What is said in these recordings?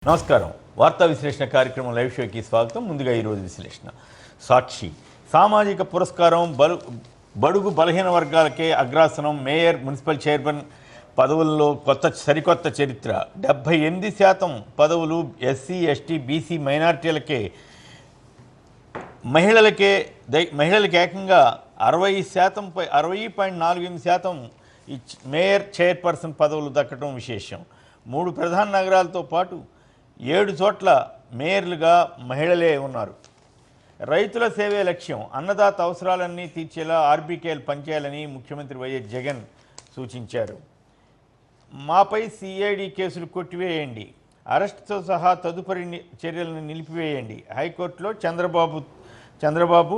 నమస్కారం. వార్తా విశ్లేషణ కార్యక్రమం లైవ్ షోకి స్వాగతం. ముందుగా ఈరోజు విశ్లేషణ. సాక్షి సామాజిక పురస్కారం బడుగు బలహీన వర్గాలకే అగ్రాసనం. మేయర్, మున్సిపల్ చైర్మన్ పదవుల్లో సరికొత్త చరిత్ర. 78% పదవులు ఎస్సీ, ఎస్టీ, బీసీ, మైనారిటీలకే. మహిళలకి ఏకంగా 60.48% మేయర్, చైర్పర్సన్ పదవులు దక్కడం విశేషం. 3 ప్రధాన నగరాలతో పాటు 7 చోట్ల మేయర్లుగా మహిళలే ఉన్నారు. రైతుల సేవే లక్ష్యం. అన్నదాత అవసరాలన్నీ తీర్చేలా ఆర్బీకేలు పనిచేయాలని ముఖ్యమంత్రి వైఎస్ జగన్ సూచించారు. మాపై సిఐడి కేసులు కొట్టివేయండి, అరెస్టుతో సహా తదుపరి చర్యలను నిలిపివేయండి. హైకోర్టులో చంద్రబాబు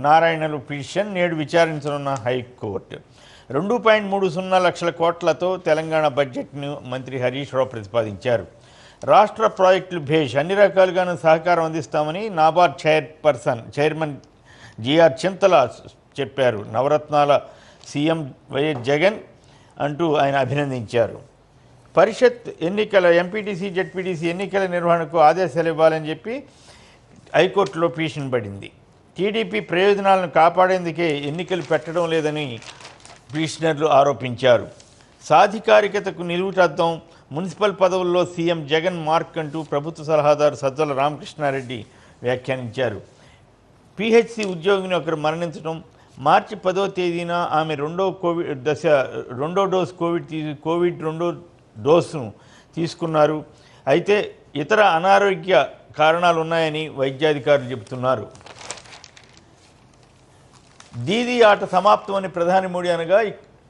నారాయణలు పిటిషన్ నేడు విచారించనున్న హైకోర్టు. 2.30 లక్షల కోట్లతో తెలంగాణ బడ్జెట్ను మంత్రి హరీష్ రావు ప్రతిపాదించారు. రాష్ట్ర ప్రాజెక్టులు భేష్, అన్ని రకాలుగాను సహకారం అందిస్తామని నాబార్డ్ చైర్మన్ జిఆర్ చింతల చెప్పారు. నవరత్నాల సీఎం వైఎస్ జగన్ అంటూ ఆయన అభినందించారు. పరిషత్ ఎన్నికల ఎంపీటీసీ, జెడ్పీటీసీ ఎన్నికల నిర్వహణకు ఆదేశాలు ఇవ్వాలని చెప్పి హైకోర్టులో పిటిషన్ పడింది. టీడీపీ ప్రయోజనాలను కాపాడేందుకే ఎన్నికలు పెట్టడం లేదని పిటిషనర్లు ఆరోపించారు. సాధికారికతకు నిలువుటద్దం మున్సిపల్ పదవుల్లో సీఎం జగన్ మార్క్ అంటూ ప్రభుత్వ సలహాదారు సజ్జల రామకృష్ణారెడ్డి వ్యాఖ్యానించారు. పిహెచ్సి ఉద్యోగిని ఒకరు మరణించడం, మార్చి 10వ తేదీన ఆమె రెండో డోసును తీసుకున్నారు. అయితే ఇతర అనారోగ్య కారణాలు ఉన్నాయని వైద్యాధికారులు చెబుతున్నారు. దీదీ ఆట సమాప్తం అని ప్రధాని మోడీ అనగా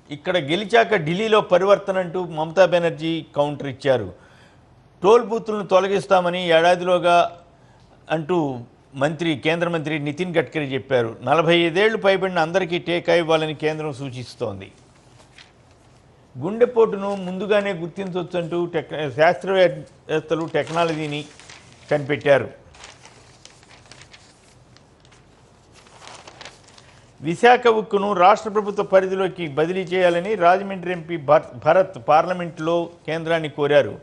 ఇక్కడ గెలిచాక ఢిల్లీలో పరివర్తన అంటూ మమతా బెనర్జీ కౌంటర్ ఇచ్చారు. టోల్ బూతులను తొలగిస్తామని ఏడాదిలోగా అంటూ కేంద్ర మంత్రి నితిన్ గడ్కరీ చెప్పారు. 45 ఏళ్లు పైబడిన అందరికీ టీకా ఇవ్వాలని కేంద్రం సూచిస్తోంది. గుండెపోటును ముందుగానే గుర్తించవచ్చంటూ శాస్త్రవేత్తలు టెక్నాలజీని కనిపెట్టారు. విశాఖ ఉక్కును రాష్ట్ర ప్రభుత్వ పరిధిలోకి బదిలీ చేయాలని రాజమండ్రి ఎంపీ భరత్ పార్లమెంటులో కేంద్రాన్ని కోరారు.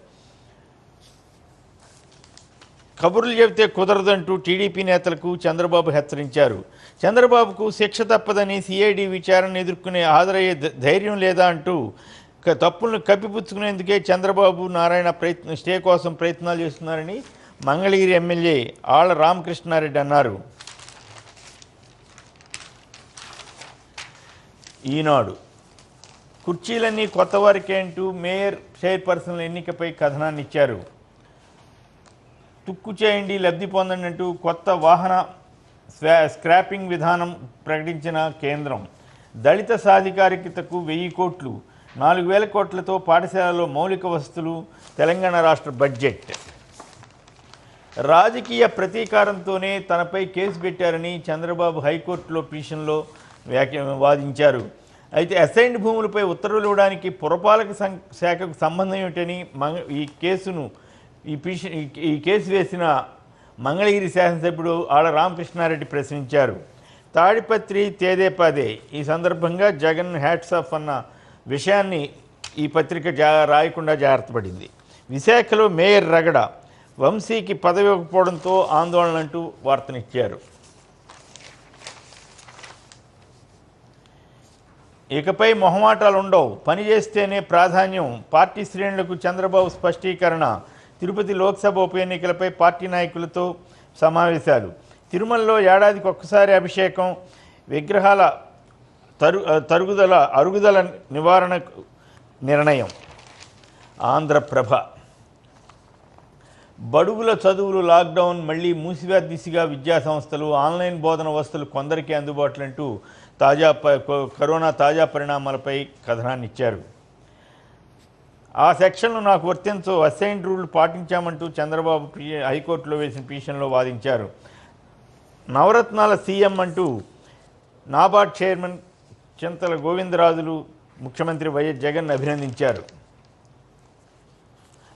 కబుర్లు చెబితే కుదరదంటూ టీడీపీ నేతలకు చంద్రబాబు హెచ్చరించారు. చంద్రబాబుకు శిక్ష తప్పదని సిఐడి విచారణ ఎదుర్కొనే హాజరయ్యే ధైర్యం లేదా అంటూ తప్పులను కప్పిపుచ్చుకునేందుకే చంద్రబాబు నారాయణ స్టే కోసం ప్రయత్నాలు చేస్తున్నారని మంగళగిరి ఎమ్మెల్యే ఆళ్ల రామకృష్ణారెడ్డి అన్నారు. ఈనాడు కుర్చీలన్నీ కొత్త వారికే అంటూ మేయర్, చైర్పర్సన్ల ఎన్నికపై కథనాన్ని ఇచ్చారు. తుక్కు చేయండి, లబ్ధి పొందండి అంటూ కొత్త వాహన స్క్రాపింగ్ విధానం ప్రకటించిన కేంద్రం. దళిత సాధికారికతకు 1000 కోట్లు, 4000 కోట్లతో పాఠశాలలో మౌలిక వసతులు. తెలంగాణ రాష్ట్ర బడ్జెట్. రాజకీయ ప్రతీకారంతోనే తనపై కేసు పెట్టారని చంద్రబాబు హైకోర్టులో పిటిషన్లో వాదించారు. అయితే అసైన్డ్ భూములపై ఉత్తర్వులు ఇవ్వడానికి పురపాలక శాఖకు సంబంధం ఏమిటని ఈ కేసు వేసిన మంగళగిరి శాసనసభ్యుడు ఆళ్ల రామకృష్ణారెడ్డి ప్రశ్నించారు. తాడిపత్రి తేదేపాదే. ఈ సందర్భంగా జగన్ హ్యాట్స్ ఆఫ్ అన్న విషయాన్ని ఈ పత్రిక రాయకుండా జాగ్రత్త పడింది. విశాఖలో మేయర్ రగడ, వంశీకి పదవి ఇవ్వకపోవడంతో ఆందోళన అంటూ వార్తనిచ్చారు. ఇకపై మొహమాటాలు ఉండవు, పని చేస్తేనే ప్రాధాన్యం. పార్టీ శ్రేణులకు చంద్రబాబు స్పష్టీకరణ. తిరుపతి లోక్సభ ఉప ఎన్నికలపై పార్టీ నాయకులతో సమావేశాలు. తిరుమలలో ఏడాదికి ఒక్కసారి అభిషేకం. విగ్రహాల అరుగుదల నివారణ నిర్ణయం. ఆంధ్రప్రభ. బడుగుల చదువులు లాక్డౌన్, మళ్లీ మూసివేత దిశగా విద్యాసంస్థలు. ఆన్లైన్ బోధన వసతులు కొందరికీ అందుబాటులో అంటూ కరోనా తాజా పరిణామాలపై కథనాన్ని ఇచ్చారు. ఆ సెక్షన్లు నాకు వర్తించో, అసైన్డ్ రూల్ పాటించామంటూ చంద్రబాబు హైకోర్టులో వేసిన పిటిషన్లో వాదించారు. నవరత్నాల సీఎం అంటూ నాబార్డ్ చైర్మన్ చింతల గోవిందరాజులు ముఖ్యమంత్రి వైఎస్ జగన్ అభినందించారు.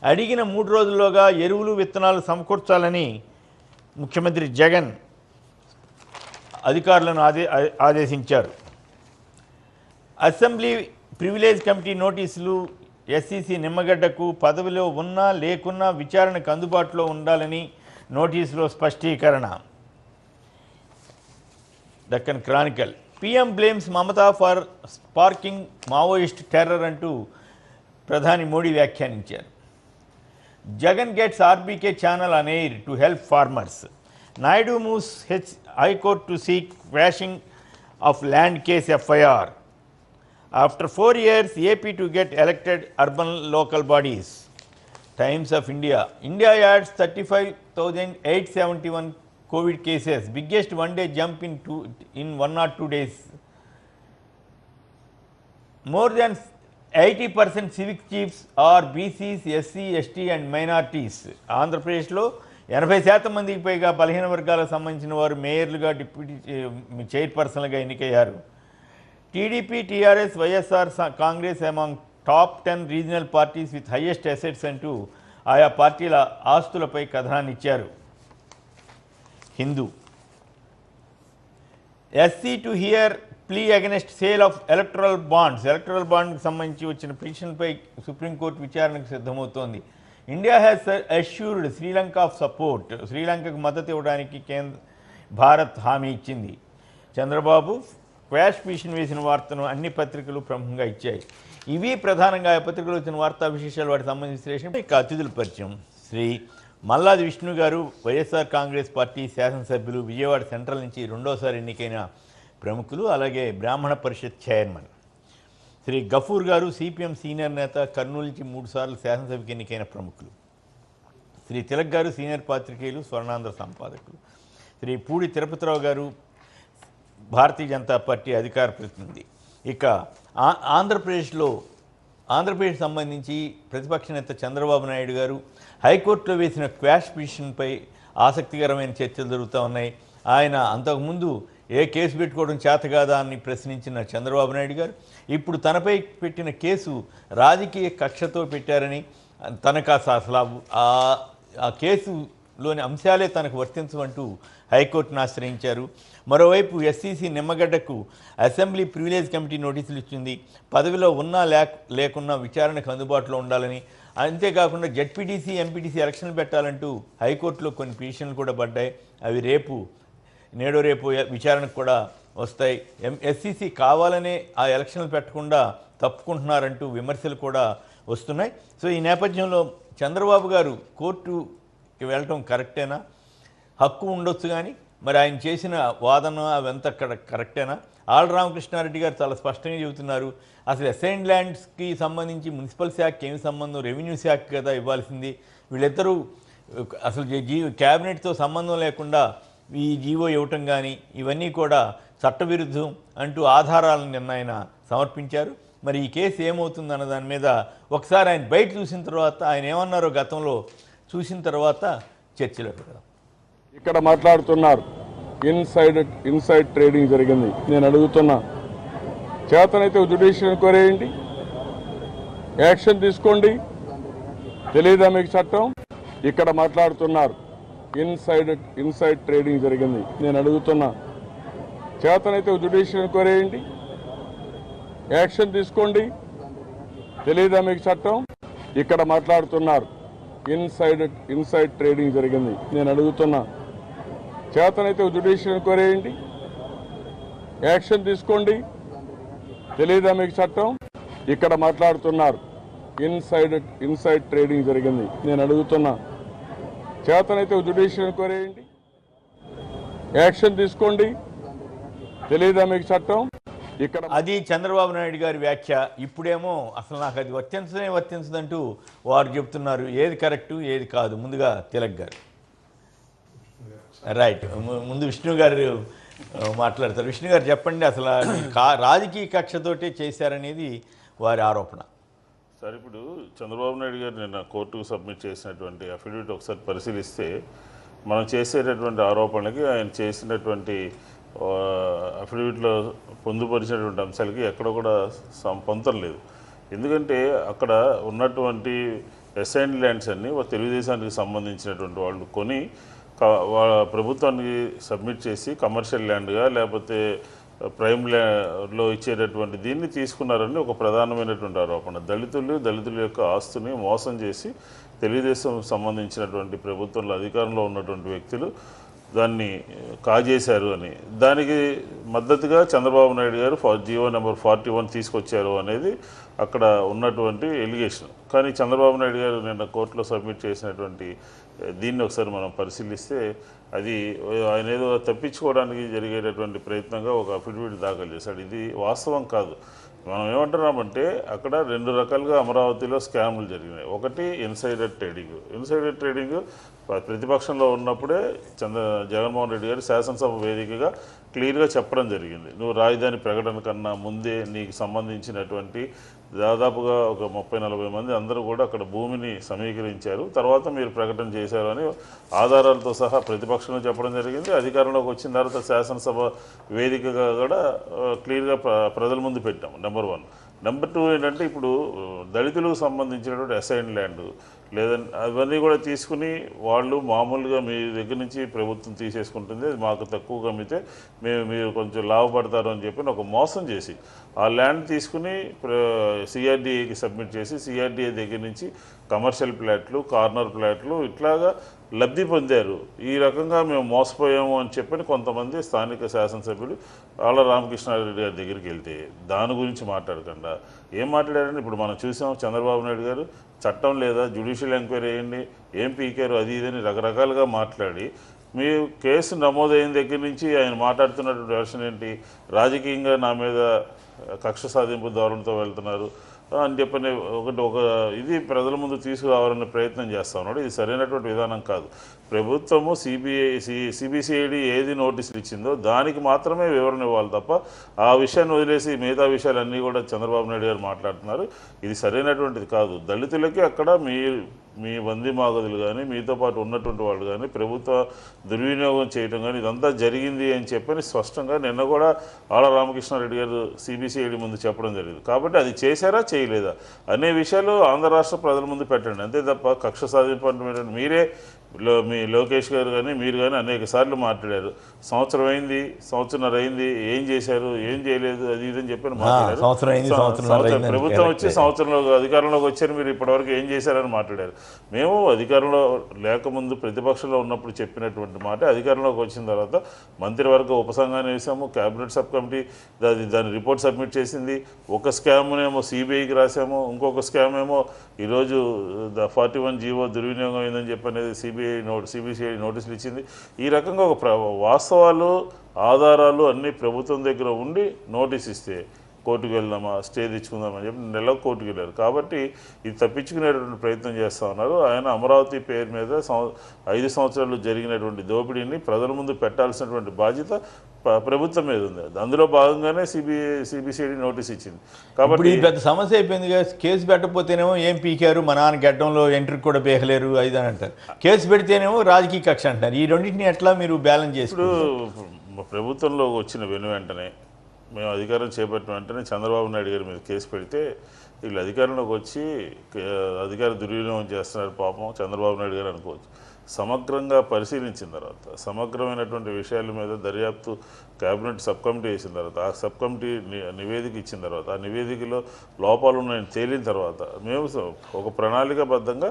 అడిగిన 3 రోజుల్లోగా ఎరువులు, విత్తనాలు సమకూర్చాలని ముఖ్యమంత్రి జగన్ అధికారులను ఆదేశించారు. అసెంబ్లీ ప్రివిలేజ్ కమిటీ నోటీసులు ఎస్సీసీ నిమ్మగడ్డకు పదవిలో ఉన్నా లేకున్నా విచారణకు అందుబాటులో ఉండాలని నోటీసులో స్పష్టీకరణ. Deccan chronicle. PM blames Mamata for sparking Maoist terror అంటూ ప్రధాని మోడీ వ్యాఖ్యానించారు. Jagan gets RBK channel on air to help farmers. Naidu moves high court to seek quashing of land case FIR. After 4 years, AP to get elected urban local bodies. Times of India. India adds 35,871 COVID cases, biggest one-day jump in 1 or 2 days. More than 80% civic chiefs are BCs, SC, ST and minorities. Andhra Pradesh lo 80% మందికి పైగా బలహీన వర్గాలకు సంబంధించిన వారు మేయర్లుగా deputy చైర్పర్సన్లుగా ఎన్నికయ్యారు. TDP, TRS, YSR Congress among top 10 regional parties with highest assets అంటూ ఆయా పార్టీల ఆస్తులపై కథనాన్ని ఇచ్చారు. Hindu. SC to hear plea against sale of electoral bonds. Electoral బాండ్కి సంబంధించి వచ్చిన పిటిషన్పై సుప్రీంకోర్టు విచారణకు సిద్ధమవుతోంది. India has assured Sri Lanka of support. శ్రీలంకకు మద్దతు ఇవ్వడానికి భారత్ హామీ ఇచ్చింది. చంద్రబాబు క్వాష్ పిటిషన్ వేసిన వార్తను అన్ని పత్రికలు ప్రముఖంగా ఇచ్చాయి. ఇవి ప్రధానంగా ఆ పత్రికలు వచ్చిన వార్తా విశేషాలు, వాటికి సంబంధించిన విశ్లేషణ. ఇక అతిథుల పరిచయం. శ్రీ మల్లాది విష్ణు గారు, వైఎస్ఆర్ కాంగ్రెస్ పార్టీ శాసనసభ్యులు, విజయవాడ సెంట్రల్ నుంచి రెండోసారి ఎన్నికైన ప్రముఖులు, అలాగే బ్రాహ్మణ పరిషత్ చైర్మన్. శ్రీ గఫూర్ గారు, సిపిఎం సీనియర్ నేత, కర్నూలు నుంచి 3 సార్లు శాసనసభకి ఎన్నికైన ప్రముఖులు. శ్రీ తిలక్ గారు, సీనియర్ పాత్రికేయులు, స్వర్ణాంధ్ర సంపాదకులు. శ్రీ పూడి తిరుపతిరావు గారు, భారతీయ జనతా పార్టీ అధికార ప్రతినిధి. ఇక ఆంధ్రప్రదేశ్ సంబంధించి ప్రతిపక్ష నేత చంద్రబాబు నాయుడు గారు హైకోర్టులో వేసిన క్వాష్ పిటిషన్పై ఆసక్తికరమైన చర్చలు జరుగుతూ ఉన్నాయి. ఆయన అంతకుముందు ఏ కేసు పెట్టుకోవడం చేత కాదా అని ప్రశ్నించిన చంద్రబాబు నాయుడు గారు ఇప్పుడు తనపై పెట్టిన కేసు రాజకీయ కక్షతో పెట్టారని, తనకు అసలు ఆ కేసులోని అంశాలే తనకు వర్తించవంటూ హైకోర్టును ఆశ్రయించారు. మరోవైపు ఎస్సీసీ నిమ్మగడ్డకు అసెంబ్లీ ప్రివిలేజ్ కమిటీ నోటీసులు ఇచ్చింది. పదవిలో ఉన్నా లేకున్నా విచారణకు అందుబాటులో ఉండాలని, అంతేకాకుండా జెడ్పీటీసీ, ఎంపీటీసీ ఎలక్షన్లు పెట్టాలంటూ హైకోర్టులో కొన్ని పిటిషన్లు కూడా పడ్డాయి. అవి నేడో రేపు విచారణకు కూడా వస్తాయి. ఎస్సీసీ కావాలనే ఆ ఎలక్షన్లు పెట్టకుండా తప్పుకుంటున్నారంటూ విమర్శలు కూడా వస్తున్నాయి. సో ఈ నేపథ్యంలో చంద్రబాబు గారు కోర్టుకి వెళ్ళటం కరెక్టేనా? హక్కు ఉండొచ్చు, కానీ మరి ఆయన చేసిన వాదన అవంతా కరెక్టేనా? ఆళ్ళ రామకృష్ణారెడ్డి గారు చాలా స్పష్టంగా చెబుతున్నారు, అసలు అసైన్డ్ ల్యాండ్స్కి సంబంధించి మున్సిపల్ శాఖకి ఏమి సంబంధం, రెవెన్యూ శాఖకి కదా ఇవ్వాల్సింది. వీళ్ళిద్దరూ అసలు క్యాబినెట్తో సంబంధం లేకుండా ఈ జీవో ఇవ్వటం కానీ ఇవన్నీ కూడా చట్టవిరుద్ధం అంటూ ఆధారాలను నిన్న ఆయన సమర్పించారు. మరి ఈ కేసు ఏమవుతుందన్న దాని మీద ఒకసారి ఆయన బయట చూసిన తర్వాత ఆయన ఏమన్నారో గతంలో చూసిన తర్వాత చర్చలో పెడదాం. ఇక్కడ మాట్లాడుతున్నారు ఇన్సైడ్ ట్రేడింగ్ జరిగింది. నేను అడుగుతున్నా, చేతనైతే జ్యుడిషియల్ ఎంక్వైరీ చేయండి, యాక్షన్ తీసుకోండి. తెలియదా మీకు చట్టం? ఇక్కడ మాట్లాడుతున్నారు ఇన్సైడ్ ట్రేడింగ్ జరిగింది. నేను అడుగుతున్నా, చేతనైతే జ్యుడిషియల్ ఎంక్వైరీ చేయండి, యాక్షన్ తీసుకోండి. తెలియదా మీకు చట్టం? ఇక్కడ మాట్లాడుతున్నారు ఇన్సైడ్ ట్రేడింగ్ జరిగింది. నేను అడుగుతున్నా, చేతనైతే జ్యుడిషియల్ ఎంక్వైరీ చేయండి, యాక్షన్ తీసుకోండి. తెలియదా మీకు చట్టం? ఇక్కడ మాట్లాడుతున్నారు ఇన్సైడ్ ట్రేడింగ్ జరిగింది. నేను అడుగుతున్నా, చేతనైతే జ్యుడిషియల్ ఎంక్వైరీ చేయండి, యాక్షన్ తీసుకోండి. తెలియదా మీకు చట్టం? ఇక్కడ అది చంద్రబాబు నాయుడు గారి వ్యాఖ్య. ఇప్పుడేమో అసలు నాకు అది వర్తించదంటూ వారు చెప్తున్నారు. ఏది కరెక్టు, ఏది కాదు? ముందుగా తిలక్ గారు. రైట్, ముందు విష్ణు గారు మాట్లాడతారు. విష్ణు గారు చెప్పండి, అసలు రాజకీయ కక్షతోటే చేశారనేది వారి ఆరోపణ. సార్, ఇప్పుడు చంద్రబాబు నాయుడు గారు నిన్న కోర్టుకు సబ్మిట్ చేసినటువంటి అఫిడవిట్ ఒకసారి పరిశీలిస్తే మనం చేసేటటువంటి ఆరోపణలకి ఆయన చేసినటువంటి అఫిడవిట్లో పొందుపరిచినటువంటి అంశాలకి ఎక్కడ కూడా పొంతం లేదు. ఎందుకంటే అక్కడ ఉన్నటువంటి అసైన్డ్ ల్యాండ్స్ అన్నీ తెలుగుదేశానికి సంబంధించినటువంటి వాళ్ళు కొని ప్రభుత్వానికి సబ్మిట్ చేసి కమర్షియల్ ల్యాండ్గా లేకపోతే ప్రైమ్లో ఇచ్చేటటువంటి దీన్ని తీసుకున్నారని ఒక ప్రధానమైనటువంటి ఆరోపణ. దళితుల యొక్క ఆస్తిని మోసం చేసి తెలుగుదేశం సంబంధించినటువంటి ప్రభుత్వంలో అధికారంలో ఉన్నటువంటి వ్యక్తులు దాన్ని కాజేశారు అని, దానికి మద్దతుగా చంద్రబాబు నాయుడు గారు జీవో నెంబర్ 41 తీసుకొచ్చారు అనేది అక్కడ ఉన్నటువంటి ఎలిగేషన్. కానీ చంద్రబాబు నాయుడు గారు నిన్న కోర్టులో సబ్మిట్ చేసినటువంటి దీన్ని ఒకసారి మనం పరిశీలిస్తే అది ఆయన ఏదో తప్పించుకోవడానికి జరిగేటటువంటి ప్రయత్నంగా ఒక అఫిడవిట్ దాఖలు చేశాడు. ఇది వాస్తవం కాదు. మనం ఏమంటున్నామంటే అక్కడ 2 రకాలుగా అమరావతిలో స్కామ్లు జరిగినాయి. ఒకటి ఇన్సైడర్ ట్రేడింగ్ ప్రతిపక్షంలో ఉన్నప్పుడే జగన్మోహన్ రెడ్డి గారు శాసనసభ వేదికగా క్లియర్గా చెప్పడం జరిగింది. నువ్వు రాజధాని ప్రకటన కన్నా ముందే నీకు సంబంధించినటువంటి దాదాపుగా ఒక 30-40 మంది అందరూ కూడా అక్కడ భూమిని సమీకరించారు, తర్వాత మీరు ప్రకటన చేశారు అని ఆధారాలతో సహా ప్రతిపక్షంలో చెప్పడం జరిగింది. అధికారంలోకి వచ్చిన తర్వాత శాసనసభ వేదికగా కూడా క్లియర్గా ప్రజల ముందు పెట్టాం. నెంబర్ 1. నెంబర్ 2 ఏంటంటే ఇప్పుడు దళితులకు సంబంధించినటువంటి అసైన్ ల్యాండ్ లేదంటే అవన్నీ కూడా తీసుకుని వాళ్ళు మామూలుగా మీ దగ్గర నుంచి ప్రభుత్వం తీసేసుకుంటుంది, అది మాకు తక్కువగా అమ్మితే మీరు కొంచెం లాభపడతారు అని చెప్పి ఒక మోసం చేసి ఆ ల్యాండ్ తీసుకుని సిఆర్డీఏకి సబ్మిట్ చేసి సిఆర్డీఏ దగ్గర నుంచి కమర్షియల్ ప్లాట్లు, కార్నర్ ప్లాట్లు ఇట్లాగా లబ్ధి పొందారు. ఈ రకంగా మేము మోసపోయాము అని చెప్పని కొంతమంది స్థానిక శాసనసభ్యులు ఆళ్ళ రామకృష్ణారెడ్డి గారి దగ్గరికి వెళ్తే దాని గురించి మాట్లాడకుండా ఏం మాట్లాడారని ఇప్పుడు మనం చూసాం. చంద్రబాబు నాయుడు గారు చట్టం లేదా జ్యుడిషియల్ ఎంక్వైరీ వేయండి, ఏం పీకారు అది ఇదని రకరకాలుగా మాట్లాడి మీ కేసు నమోదైన దగ్గర నుంచి ఆయన మాట్లాడుతున్నటువంటి వెర్షన్ ఏంటి, రాజకీయంగా నా మీద కక్ష సాధింపు ధోరణితో వెళ్తున్నారు అని చెప్పని ఒక ఇది ప్రజల ముందు తీసుకురావాలనే ప్రయత్నం చేస్తూ ఉన్నాడు. ఇది సరైనటువంటి విధానం కాదు. ప్రభుత్వము సిబిసిఐడి ఏది నోటీసులు ఇచ్చిందో దానికి మాత్రమే వివరణ ఇవ్వాలి తప్ప ఆ విషయాన్ని వదిలేసి మిగతా విషయాలన్నీ కూడా చంద్రబాబు నాయుడు గారు మాట్లాడుతున్నారు. ఇది సరైనటువంటిది కాదు. దళితులకి అక్కడ మీ వంది మాగదులు కానీ మీతో పాటు ఉన్నటువంటి వాళ్ళు కానీ ప్రభుత్వ దుర్వినియోగం చేయడం కానీ ఇదంతా జరిగింది అని చెప్పని స్పష్టంగా నిన్న కూడా ఆళ్ళ రామకృష్ణారెడ్డి గారు సిబిసిఐడి ముందు చెప్పడం జరిగింది. కాబట్టి అది చేశారా చేయలేదా అనే విషయాలు ఆంధ్ర రాష్ట్ర ప్రజల ముందు పెట్టండి, అంతే తప్ప కక్ష సాధింపు మీరే మీ లోకేష్ గారు కానీ మీరు కానీ అనేక సార్లు మాట్లాడారు. సంవత్సరంన్నర అయింది, ఏం చేశారు ఏం చేయలేదు అది ఇదని చెప్పని మాట్లాడారు. ప్రభుత్వం వచ్చి సంవత్సరంలో అధికారంలోకి వచ్చారు, మీరు ఇప్పటివరకు ఏం చేశారని మాట్లాడారు. మేము అధికారంలో లేకముందు ప్రతిపక్షంలో ఉన్నప్పుడు చెప్పినటువంటి మాట అధికారంలోకి వచ్చిన తర్వాత మంత్రివర్గ ఉపసంఘాన్ని వేసాము, క్యాబినెట్ సబ్ కమిటీ దాని రిపోర్ట్ సబ్మిట్ చేసింది. ఒక స్కామ్నేమో సిబిఐకి రాసాము, ఇంకొక స్కామ్ ఏమో ఈరోజు 41 జీవో దుర్వినియోగం అయిందని చెప్పి అనేది సిబిసిఐడి నోటీసులు ఇచ్చింది. ఈ రకంగా ఒక వాస్తవాలు ఆధారాలు అన్నీ ప్రభుత్వం దగ్గర ఉండి నోటీస్ ఇస్తే కోర్టుకు వెళ్దామా స్టే తెచ్చుకుందామని చెప్పి నెలకు కోర్టుకు వెళ్ళారు. కాబట్టి ఇది తప్పించుకునేటువంటి ప్రయత్నం చేస్తూ ఉన్నారు. ఆయన అమరావతి పేరు మీద 5 సంవత్సరాలు జరిగినటువంటి దోపిడీని ప్రజల ముందు పెట్టాల్సినటువంటి బాధ్యత ప్రభుత్వం మీద ఉంది. అందులో భాగంగానే సిబిసిఐడి నోటీస్ ఇచ్చింది. కాబట్టి ఈ పెద్ద సమస్య అయిపోయింది. కేసు పెట్టకపోతేనేమో ఏం పీకారు, మా నాన్న గడ్డంలో ఎంట్రీ కూడా పీకలేరు అది అని అంటారు. కేసు పెడితేనేమో రాజకీయ కక్ష అంటారు. ఈ రెండింటిని ఎట్లా మీరు బ్యాలెన్స్ చేసి ఇప్పుడు ప్రభుత్వంలో వచ్చిన వెంటనే మేము అధికారం చేపట్టిన వెంటనే చంద్రబాబు నాయుడు గారి మీద కేసు పెడితే వీళ్ళు అధికారంలోకి వచ్చి అధికార దుర్వినియోగం చేస్తున్నారు పాపం చంద్రబాబు నాయుడు గారు అనుకోవచ్చు. సమగ్రంగా పరిశీలించిన తర్వాత సమగ్రమైనటువంటి విషయాల మీద దర్యాప్తు క్యాబినెట్ సబ్ కమిటీ వేసిన తర్వాత ఆ సబ్ కమిటీ నివేదిక ఇచ్చిన తర్వాత ఆ నివేదికలో లోపాలు ఉన్నాయని తేలిన తర్వాత మేము ఒక ప్రణాళికాబద్ధంగా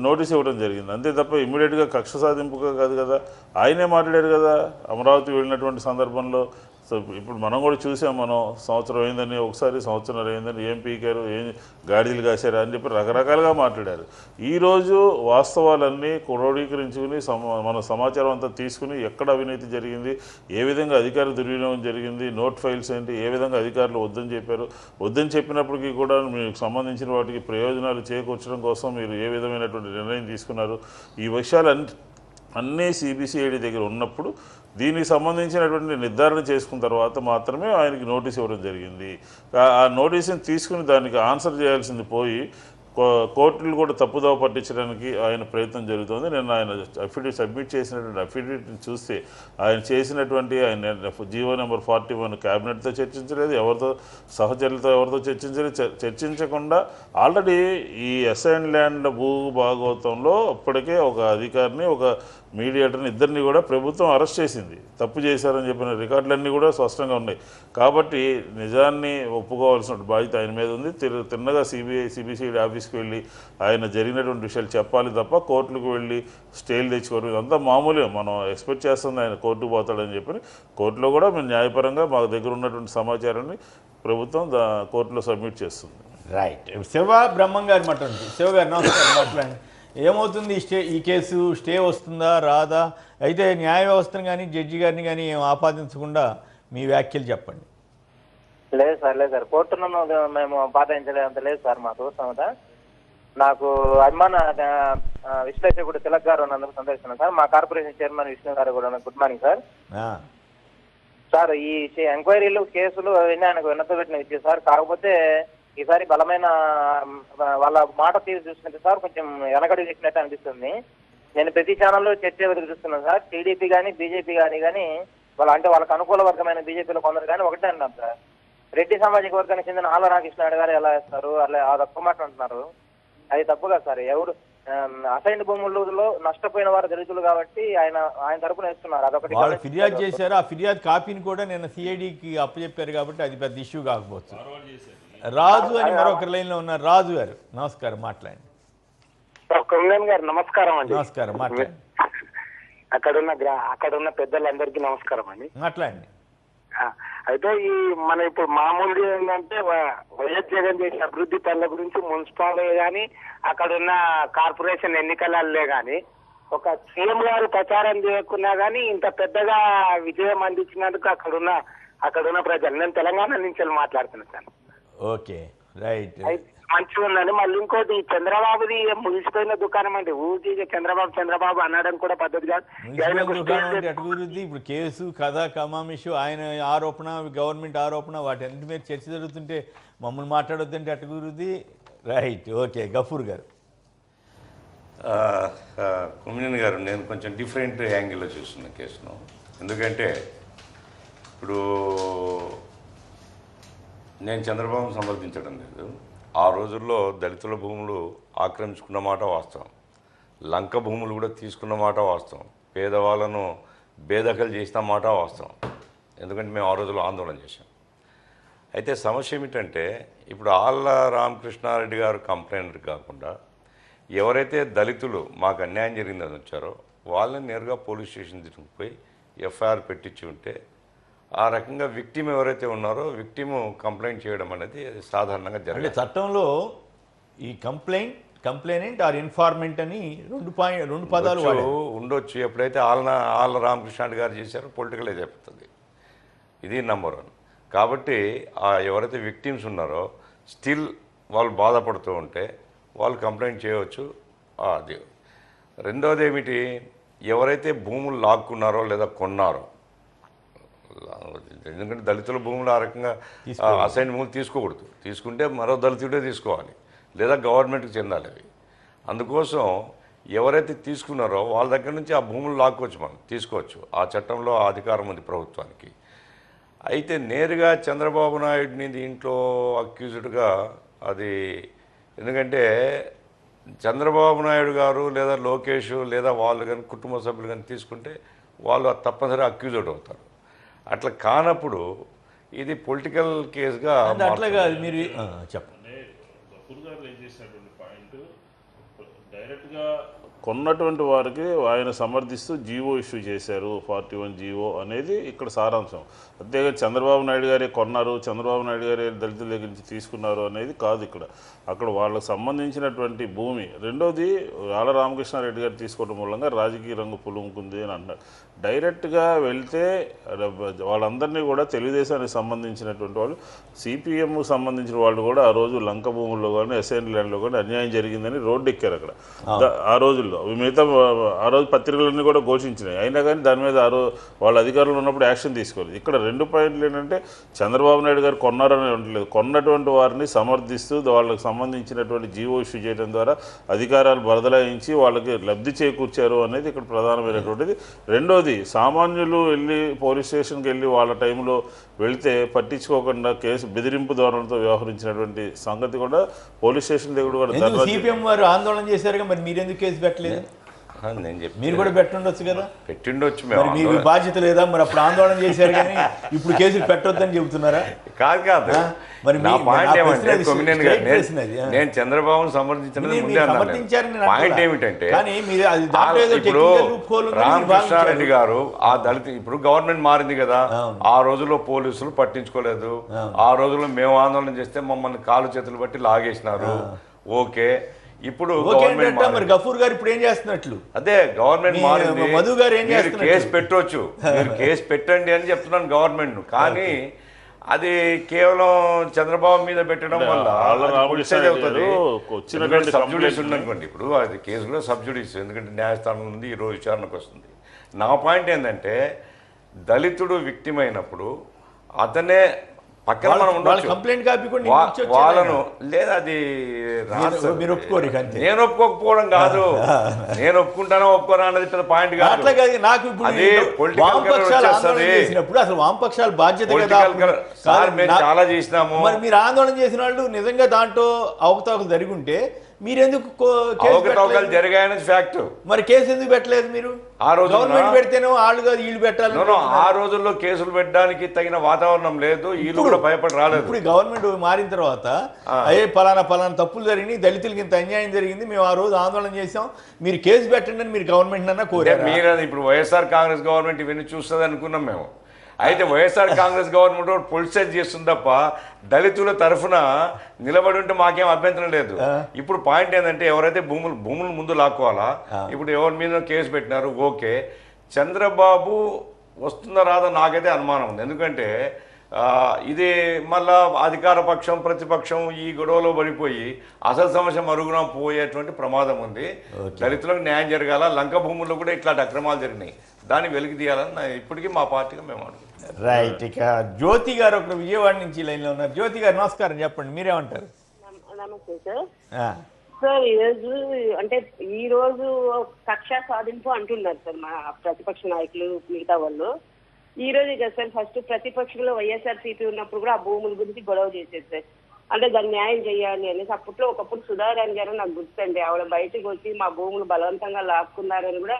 నోటీస్ ఇవ్వడం జరిగింది. అంతే తప్ప ఇమ్మీడియట్గా కక్ష సాధింపుగా కాదు కదా. ఆయనే మాట్లాడారు కదా అమరావతి వెళ్ళినటువంటి సందర్భంలో. సో ఇప్పుడు మనం కూడా చూసాం, మనం సంవత్సరం అయిందని ఒకసారి సంవత్సరం అయిందని ఏం పీకారు ఏం గాడిదలు కాశారు అని చెప్పి రకరకాలుగా మాట్లాడారు. ఈరోజు వాస్తవాలన్నీ క్రోడీకరించుకుని మన సమాచారం అంతా తీసుకుని ఎక్కడ అవినీతి జరిగింది, ఏ విధంగా అధికార దుర్వినియోగం జరిగింది, నోట్ ఫైల్స్ ఏంటి, ఏ విధంగా అధికారులు వద్దని చెప్పారు, వద్దని చెప్పినప్పటికీ కూడా మీకు సంబంధించిన వాటికి ప్రయోజనాలు చేకూర్చడం కోసం మీరు ఏ విధమైనటువంటి నిర్ణయం తీసుకున్నారు, ఈ విషయాలు అన్నీ సిబిసిఐడి దగ్గర ఉన్నప్పుడు దీనికి సంబంధించినటువంటి నిర్ధారణ చేసుకున్న తర్వాత మాత్రమే ఆయనకి నోటీస్ ఇవ్వడం జరిగింది. ఆ నోటీసుని తీసుకుని దానికి ఆన్సర్ చేయాల్సింది పోయి కోర్టులు కూడా తప్పుదోవ పట్టించడానికి ఆయన ప్రయత్నం జరుగుతుంది. నేను ఆయన అఫిడవిట్ సబ్మిట్ చేసినటువంటి అఫిడవిట్ని చూస్తే ఆయన చేసినటువంటి ఆయన జీవో నెంబర్ 41 క్యాబినెట్తో చర్చించలేదు, ఎవరితో సహచరులతో ఎవరితో చర్చించకుండా ఆల్రెడీ ఈ అసైన్ ల్యాండ్ భూభాగోతంలో అప్పటికే ఒక అధికారిని ఒక మీడియేటర్ని ఇద్దరిని కూడా ప్రభుత్వం అరెస్ట్ చేసింది. తప్పు చేశారని చెప్పిన రికార్డులన్నీ కూడా స్పష్టంగా ఉన్నాయి. కాబట్టి నిజాన్ని ఒప్పుకోవాల్సిన బాధ్యత ఆయన మీద ఉంది. తిన్నగా సిబిసిఐడి ఆఫీస్కి వెళ్ళి ఆయన జరిగినటువంటి విషయాలు చెప్పాలి తప్ప కోర్టులకు వెళ్ళి స్టేలు తెచ్చుకోవడం ఇదంతా మామూలుగా మనం ఎక్స్పెక్ట్ చేస్తుంది. ఆయన కోర్టుకు పోతాడని చెప్పి కోర్టులో కూడా మేము న్యాయపరంగా మా దగ్గర ఉన్నటువంటి సమాచారాన్ని ప్రభుత్వం కోర్టులో సబ్మిట్ చేస్తుంది. రైట్. శివ బ్రహ్మం గారు మాట్లాడండి. శివ గారు నమస్కారం, మాట్లాడండి. ఏమవుతుంది ఈ కేసు స్టే వస్తుందా రాదా? అయితే న్యాయ వ్యవస్థను కానీ జడ్జి గారిని కానీ ఏం ఆపాదించకుండా మీ వ్యాఖ్యలు చెప్పండి. లేదు సార్ కోర్టును మేము పాటించలేదంత లేదు సార్. మా చూస్తామట నాకు అభిమాన విశ్లేషకుడు తిలక్ గారు ఉన్నందుకు సంతోషిస్తున్నాను సార్. మా కార్పొరేషన్ చైర్మన్ విష్ణు గారు కూడా గుడ్ మార్నింగ్ సార్. సార్ ఈ ఎంక్వైరీలు కేసులు అవన్నీ ఆయనకు విన్నతపెట్టిన విషయం సార్. కాకపోతే ఈసారి బలమైన వాళ్ళ మాట తీరు చూసినట్టు సార్ కొంచెం వెనకడి వేసినట్టు అనిపిస్తుంది. నేను ప్రతి ఛానల్లో చర్చ వెతుకు చూస్తున్నాను సార్. టీడీపీ కానీ బీజేపీ కానీ వాళ్ళకి అనుకూల వర్గమైన బీజేపీలో కొందరు కానీ ఒకటే అంటారు సార్, రెడ్డి సామాజిక వర్గానికి చెందిన ఆళ్ళ రామకృష్ణ గారు ఎలా వేస్తారు అలా అదొక్క మాట అంటున్నారు. అది తప్పుగా సార్. ఎవరు అసైన్డ్ భూములలో నష్టపోయిన వారు దళితులు కాబట్టి ఆయన తరపున వేస్తున్నారు. అదొకటి వాళ్ళు ఫిర్యాదు చేశారు. ఆ ఫిర్యాదు కాపీని కూడా నేను సిఐడికి అప్పచెప్పారు కాబట్టి అది పెద్ద ఇష్యూ కాకపోవచ్చు. రాజు అని మరొకరి లైన్లో ఉన్నారు. రాజు గారు నమస్కారం, మాట్లాడండి. గారు నమస్కారం అండి. నమస్కారం, మాట్లాడండి. అక్కడున్న పెద్దలందరికీ నమస్కారం అండి. మాట్లాడండి. అయితే మన ఇప్పుడు మామూలుగా ఏంటంటే వైఎస్ జగన్ చేసే అభివృద్ధి పనుల గురించి మున్సిపాలిటీ కానీ అక్కడున్న కార్పొరేషన్ ఎన్నికలే కానీ ఒక సీఎం గారు ప్రచారం చేయకున్నా కానీ ఇంత పెద్దగా విజయం అందించినందుకు అక్కడున్న ప్రజలు. నేను తెలంగాణ నుంచి మాట్లాడుతున్నాను సార్. Okay, right. మంచిగా ఉందండి. మళ్ళీ ఇంకోటి చంద్రబాబుది ముగిసిపోయిన దుకాణం అండి. ఊరికి చంద్రబాబు అనడం కూడా పద్ధతి కాదు. ఇప్పుడు కేసు కథ కమామిషు ఆయన ఆరోపణ, గవర్నమెంట్ ఆరోపణ, వాటి అన్నింటి మీద చర్చ జరుగుతుంటే మమ్మల్ని మాట్లాడొద్దంటే అటు కుదిరిద్ది. Right, okay. గఫూర్ గారు. కొమ్మినేని గారు, నేను కొంచెం డిఫరెంట్ యాంగిల్లో చూస్తున్న కేసును. ఎందుకంటే ఇప్పుడు నేను చంద్రబాబును సమర్థించడం లేదు. ఆ రోజుల్లో దళితుల భూములు ఆక్రమించుకున్న మాట వాస్తవం, లంక భూములు కూడా తీసుకున్న మాట వాస్తవం, పేదవాళ్ళను బేదఖలు చేసిన మాట వాస్తవం. ఎందుకంటే మేము ఆ రోజుల్లో ఆందోళన చేశాం. అయితే సమస్య ఏమిటంటే ఇప్పుడు ఆళ్ళ రామకృష్ణారెడ్డి గారు కంప్లైంట్ కాకుండా ఎవరైతే దళితులు మాకు అన్యాయం జరిగిందని వచ్చారో వాళ్ళని నేరుగా పోలీస్ స్టేషన్ తీసుకుపోయి ఎఫ్ఐఆర్ పెట్టించి ఉంటే ఆ రకంగా విక్టిమ్ ఎవరైతే ఉన్నారో విక్టిమ్ కంప్లైంట్ చేయడం అనేది సాధారణంగా జరగదు. చట్టంలో ఈ కంప్లైనెంట్ ఆర్ ఇన్ఫార్మెంట్ అని రెండు పదాలు ఉండొచ్చు. ఎప్పుడైతే ఆళ్ళ రామకృష్ణ గారు చేశారో పొలిటికలే చెప్తుంది. ఇది నెంబర్ 1. కాబట్టి ఎవరైతే విక్టిమ్స్ ఉన్నారో స్టిల్ వాళ్ళు బాధపడుతూ ఉంటే వాళ్ళు కంప్లైంట్ చేయవచ్చు. అది రెండవది ఏమిటి, ఎవరైతే భూములు లాక్కున్నారో లేదా కొన్నారో, ఎందుకంటే దళితుల భూములు ఆ రకంగా అసైన్ భూములు తీసుకోకూడదు. తీసుకుంటే మరో దళితుడే తీసుకోవాలి లేదా గవర్నమెంట్కి చెందాలి అవి. అందుకోసం ఎవరైతే తీసుకున్నారో వాళ్ళ దగ్గర నుంచి ఆ భూములు లాక్కోవచ్చు, మనం తీసుకోవచ్చు. ఆ చట్టంలో ఆ అధికారం ఉంది ప్రభుత్వానికి. అయితే నేరుగా చంద్రబాబు నాయుడిని దీంట్లో అక్యూజ్డ్గా అది, ఎందుకంటే చంద్రబాబు నాయుడు గారు లేదా లోకేష్ లేదా వాళ్ళు కానీ కుటుంబ సభ్యులు కానీ తీసుకుంటే వాళ్ళు తప్పనిసరిగా అక్యూజ్డ్ అవుతారు. అట్లా కానప్పుడు ఇది పొలిటికల్ కేసుగా అట్లాగా మీరు చెప్పండి. డైరెక్ట్గా కొన్నటువంటి వారికి ఆయన సమర్థిస్తూ జీవో ఇష్యూ చేశారు. 41 జీవో అనేది ఇక్కడ సారాంశం. అంతేగా చంద్రబాబు నాయుడు గారే కొన్నారు, చంద్రబాబు నాయుడు గారే దళితుల దగ్గర నుంచి తీసుకున్నారు అనేది కాదు. అక్కడ వాళ్ళకు సంబంధించినటువంటి భూమి. రెండోది ఆళ్ళ రామకృష్ణారెడ్డి గారు తీసుకోవడం మూలంగా రాజకీయ రంగు పులుముకుంది అని అంటారు. డైరెక్ట్గా వెళ్తే వాళ్ళందరినీ కూడా తెలుగుదేశానికి సంబంధించినటువంటి వాళ్ళు, సిపిఎంకు సంబంధించిన వాళ్ళు కూడా ఆ రోజు లంక భూముల్లో కానీ అసైన్ ల్యాండ్లో కానీ అన్యాయం జరిగిందని రోడ్డు ఎక్కారు అక్కడ ఆ రోజుల్లో. రోజుల్లో మిగతా ఆ రోజు పత్రికలన్నీ కూడా ఘోషించినాయి. అయినా కానీ దాని మీద వాళ్ళ అధికారులు ఉన్నప్పుడు యాక్షన్ తీసుకోలేదు. ఇక్కడ 2 పాయింట్లు ఏంటంటే చంద్రబాబు నాయుడు గారు కొన్నారని ఉండలేదు, కొన్నటువంటి వారిని సమర్థిస్తూ వాళ్ళకి సంబంధించినటువంటి జీవో ఇష్యూ చేయడం ద్వారా అధికారాలు బదలాయించి వాళ్ళకి లబ్ధి చేకూర్చారు అనేది ఇక్కడ ప్రధానమైనటువంటిది. రెండోది, సామాన్యులు వెళ్ళి పోలీస్ స్టేషన్కి వెళ్ళి వాళ్ళ టైంలో వెళితే పట్టించుకోకుండా కేసు బెదిరింపు ధోరణితో వ్యవహరించినటువంటి సంగతి కూడా పోలీస్ స్టేషన్ దగ్గర కూడా సిపిఎం వారు ఆందోళన చేశారుగా, మరి మీరెందుకు కేసు పెట్టలేదు? నేను చెప్పి మీరు కూడా పెట్టుండొచ్చు కదా, పెట్టిండొచ్చు. మరి మీకు బాధ్యత లేదా? మరి అప్పుడు ఆందోళన చేశారు కానీ ఇప్పుడు కేసులు పెట్టొద్దని చెబుతున్నారా? కాదు. మరి నా పాయింట్ ఏమంటే కొమ్మినేని గారు, నేను చంద్రబాబును సమర్థించినది ముందే అన్నాను. పాయింట్ ఏమిటంటే ఇప్పుడు రామకృష్ణారెడ్డి గారు ఆ దళిత, ఇప్పుడు గవర్నమెంట్ మారింది కదా, ఆ రోజుల్లో పోలీసులు పట్టించుకోలేదు. ఆ రోజుల్లో మేము ఆందోళన చేస్తే మమ్మల్ని కాలు చేతులు బట్టి లాగేసినారు. ఓకే, ఇప్పుడు మరి గఫూర్ గారు ఇప్పుడు ఏం చేస్తున్నట్లు? అదే గవర్నమెంట్ మారింది, మధు గారు ఏం చేస్తున్నారు? కేసు పెట్టవచ్చు, మీరు కేసు పెట్టండి అని చెప్తున్నాను గవర్నమెంట్. కానీ అది కేవలం చంద్రబాబు మీద పెట్టడం వల్ల సబ్జుడీస్ ఉందనుకోండి. ఇప్పుడు అది కేసులో సబ్జుడీస్, ఎందుకంటే న్యాయస్థానం నుండి ఈరోజు విచారణకు వస్తుంది. నా పాయింట్ ఏంటంటే దళితుడు విక్టిమ్ అయినప్పుడు అతనే పక్కన మనం ఉండొచ్చు, వాళ్ళను లేదా అది నేను ఒప్పుకోకపోవడం కాదు, నేను ఒప్పుకుంటానో ఒప్పుకోనా అన్నది పెద్ద పాయింట్ కాదు. అది అసలు వామపక్షాలు బాధ్యత సార్ మేము చాలా చేసినాము. మరి మీరు ఆందోళన చేసిన వాళ్ళు నిజంగా దాంట్లో అవకతవకలు జరిగి ఉంటే మీరెందుకు అవకతవకలు జరిగాయనేది ఫ్యాక్ట్. మరి కేసు ఎందుకు పెట్టలేదు మీరు? ఆ రోజు గవర్నమెంట్ పెడితేనో వాళ్ళు కాదు వీళ్ళు పెట్టాలి. ఆ రోజుల్లో కేసులు పెట్టడానికి తగిన వాతావరణం లేదు, వీళ్ళు కూడా భయపడి రాలేదు. ఇప్పుడు గవర్నమెంట్ మారిన తర్వాత అయ్యే పలానా తప్పులు జరిగినాయి, దళితులకి ఇంత అన్యాయం జరిగింది, మేము ఆ రోజు ఆందోళన చేసాం, మీరు కేసు పెట్టండి అని మీరు గవర్నమెంట్ అన్నా కోరారు. మీరు ఇప్పుడు వైఎస్ఆర్ కాంగ్రెస్ గవర్నమెంట్ ఇవన్నీ చూస్తుంది అనుకున్నాం మేము. అయితే వైఎస్ఆర్ కాంగ్రెస్ గవర్నమెంట్ పొలిటిసైజ్ చేస్తుంది తప్ప దళితుల తరఫున నిలబడి ఉంటే మాకేం అభ్యంతరం లేదు. ఇప్పుడు పాయింట్ ఏంటంటే ఎవరైతే భూములు ముందు లాక్కోవాలా, ఇప్పుడు ఎవరి మీద కేసు పెట్టినారు. ఓకే, చంద్రబాబు వస్తుందా రాదా నాకైతే అనుమానం ఉంది. ఎందుకంటే ఇది మళ్ళా అధికార పక్షం ప్రతిపక్షం ఈ గొడవలో పడిపోయి అసలు సమస్య మరుగున పోయేటువంటి ప్రమాదం ఉంది. దళితులకు న్యాయం జరగాల, లంక భూముల్లో కూడా ఇట్లాంటి అక్రమాలు జరిగినాయి, దాన్ని వెలికి తీయాలని ఇప్పటికీ మా పార్టీగా మేము అనుకుంటున్నాం. రైట్. ఇక జ్యోతి గారు ఒకరు విజయవాడ నుంచి లైన్లో ఉన్నారు. జ్యోతి గారు నమస్కారం, చెప్పండి, మీరేమంటారు? నమస్తే సార్. సార్ ఈరోజు అంటే ఈ రోజు కక్ష సాధింపు అంటున్నారు సార్ మా ప్రతిపక్ష నాయకులు మిగతా వాళ్ళు. ఈ రోజు కదా సార్ ఫస్ట్ ప్రతిపక్షంలో వైఎస్ఆర్సీపీ ఉన్నప్పుడు కూడా ఆ భూముల గురించి గొడవ చేసేది సార్. అంటే దాన్ని న్యాయం చేయాలి అనేసి అప్పట్లో ఒకప్పుడు సుధారాణి గారు నాకు గుర్తండి, ఆవిడ బయటకు వచ్చి మా భూములు బలవంతంగా లాక్కున్నారని కూడా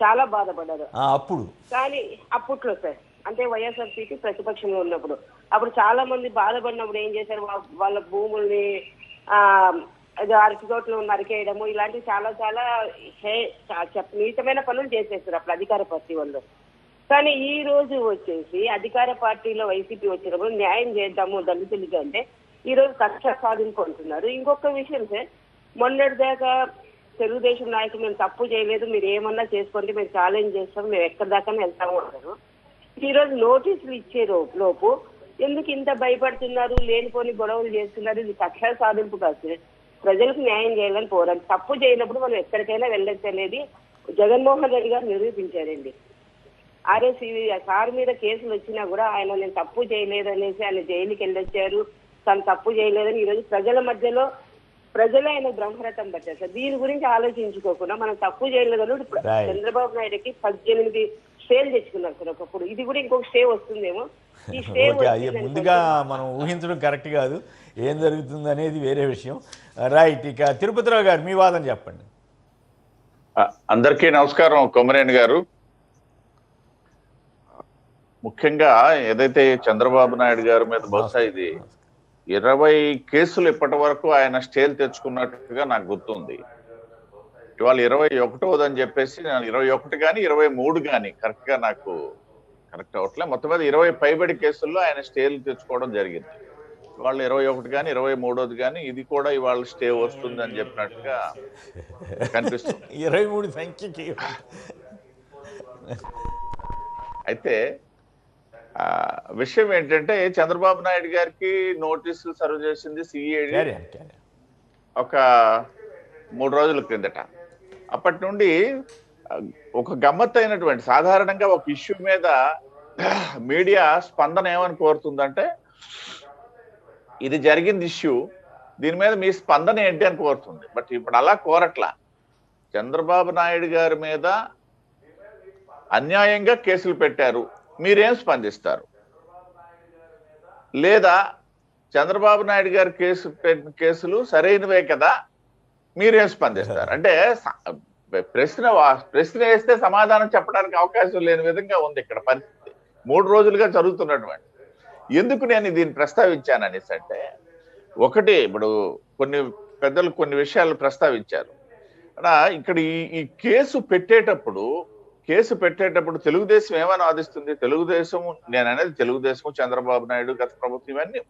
చాలా బాధపడ్డారు అప్పుడు. కానీ అప్పట్లో సార్ అంటే వైఎస్ఆర్సీపీ ప్రతిపక్షంలో ఉన్నప్పుడు అప్పుడు చాలా మంది బాధపడినప్పుడు ఏం చేశారు, వాళ్ళ భూముల్ని అరటి చోట్ల నరికేయడము ఇలాంటివి చాలా చాలా నీచమైన పనులు చేసేస్తారు అప్పుడు అధికార పార్టీ వాళ్ళు. కానీ ఈ రోజు వచ్చేసి అధికార పార్టీలో వైసీపీ వచ్చినప్పుడు న్యాయం చేద్దాము దళితులకి అంటే ఈ రోజు కక్ష సాధింపు అంటున్నారు. ఇంకొక విషయం సార్, మొన్నటిదాకా తెలుగుదేశం నాయకులు మేము తప్పు చేయలేదు, మీరు ఏమన్నా చేసుకోండి, మేము ఛాలెంజ్ చేస్తాం, మేము ఎక్కడి దాకా వెళ్తాము అంటారు. ఈ రోజు నోటీసులు ఇచ్చే లోపు ఎందుకు ఇంత భయపడుతున్నారు, లేనిపోని గొడవలు చేస్తున్నారు? ఇది కక్ష సాధింపు కాదు సార్, ప్రజలకు న్యాయం చేయాలని పోరాడు. తప్పు చేయనప్పుడు మనం ఎక్కడికైనా వెళ్ళొచ్చు అనేది జగన్మోహన్ రెడ్డి గారు నిరూపించారండి. ఆర్ఎస్సీ సార్ మీద కేసులు వచ్చినా కూడా ఆయన నేను తప్పు చేయలేదనేసి ఆయన జైలుకి వెళ్ళొచ్చారు, తను తప్పు చేయలేదని ఈరోజు ప్రజల మధ్యలో ప్రజలు ఆయన బ్రహ్మరథం పట్టారు సార్. దీని గురించి ఆలోచించుకోకుండా మనం తప్పు చేయలేదని ఇప్పుడు చంద్రబాబు నాయుడుకి 18 స్టేలు తెచ్చుకున్నారు సార్ ఒకప్పుడు. ఇది కూడా ఇంకొక స్టే వస్తుందేమో. ఈ స్టే ముందుగా మనం ఊహించడం కరెక్ట్ కాదు, ఏం జరుగుతుంది అనేది వేరే విషయం. రైట్. ఇక తిరుపతిరావు గారు మీ వాదన చెప్పండి. అందరికీ నమస్కారం. కొమరేని గారు, ముఖ్యంగా ఏదైతే చంద్రబాబు నాయుడు గారి మీద బహుశా ఇది 20 కేసులు ఇప్పటి వరకు ఆయన స్టేలు తెచ్చుకున్నట్టుగా నాకు గుర్తుంది. ఇవాళ 21వ అని చెప్పేసి 21 కానీ 23 కానీ కరెక్ట్ గా నాకు కరెక్ట్ అవట్లే. మొత్తం మీద 20 పైబడి కేసుల్లో ఆయన స్టేలు తెచ్చుకోవడం జరిగింది. ఇవాళ 21 కానీ 23వది కానీ ఇది కూడా ఇవాళ స్టే వస్తుంది అని చెప్పినట్టుగా కనిపిస్తుంది. 23 సంఖ్యకి అయితే విషయం ఏంటంటే చంద్రబాబు నాయుడు గారికి నోటీసులు సర్వ్ చేసింది సిఐడి ఒక 3 రోజుల క్రిందట. అప్పటి నుండి ఒక గమ్మత్తైనటువంటి సాధారణంగా ఒక ఇష్యూ మీద మీడియా స్పందన ఏమని కోరుతుందంటే ఇది జరిగింది ఇష్యూ, దీని మీద మీ స్పందన ఏంటి అని కోరుతుంది. బట్ ఇప్పుడు అలా కోరట్లా. చంద్రబాబు నాయుడు గారి మీద అన్యాయంగా కేసులు పెట్టారు, మీరేం స్పందిస్తారు? లేదా చంద్రబాబు నాయుడు గారి కేసులు సరైనవే కదా, మీరేం స్పందిస్తారు? అంటే ప్రశ్న వేస్తే సమాధానం చెప్పడానికి అవకాశం లేని విధంగా ఉంది ఇక్కడ పరిస్థితి 3 రోజులుగా జరుగుతున్నటువంటి. ఎందుకు నేను దీన్ని ప్రస్తావించాను అనేసి అంటే, ఒకటి ఇప్పుడు కొన్ని పెద్దలు కొన్ని విషయాలు ప్రస్తావించారు. ఇక్కడ ఈ కేసు పెట్టేటప్పుడు తెలుగుదేశం ఏమని వాదిస్తుంది? తెలుగుదేశం, నేను అనేది తెలుగుదేశం, చంద్రబాబు నాయుడు, గత ప్రభుత్వం, ఇవన్నీ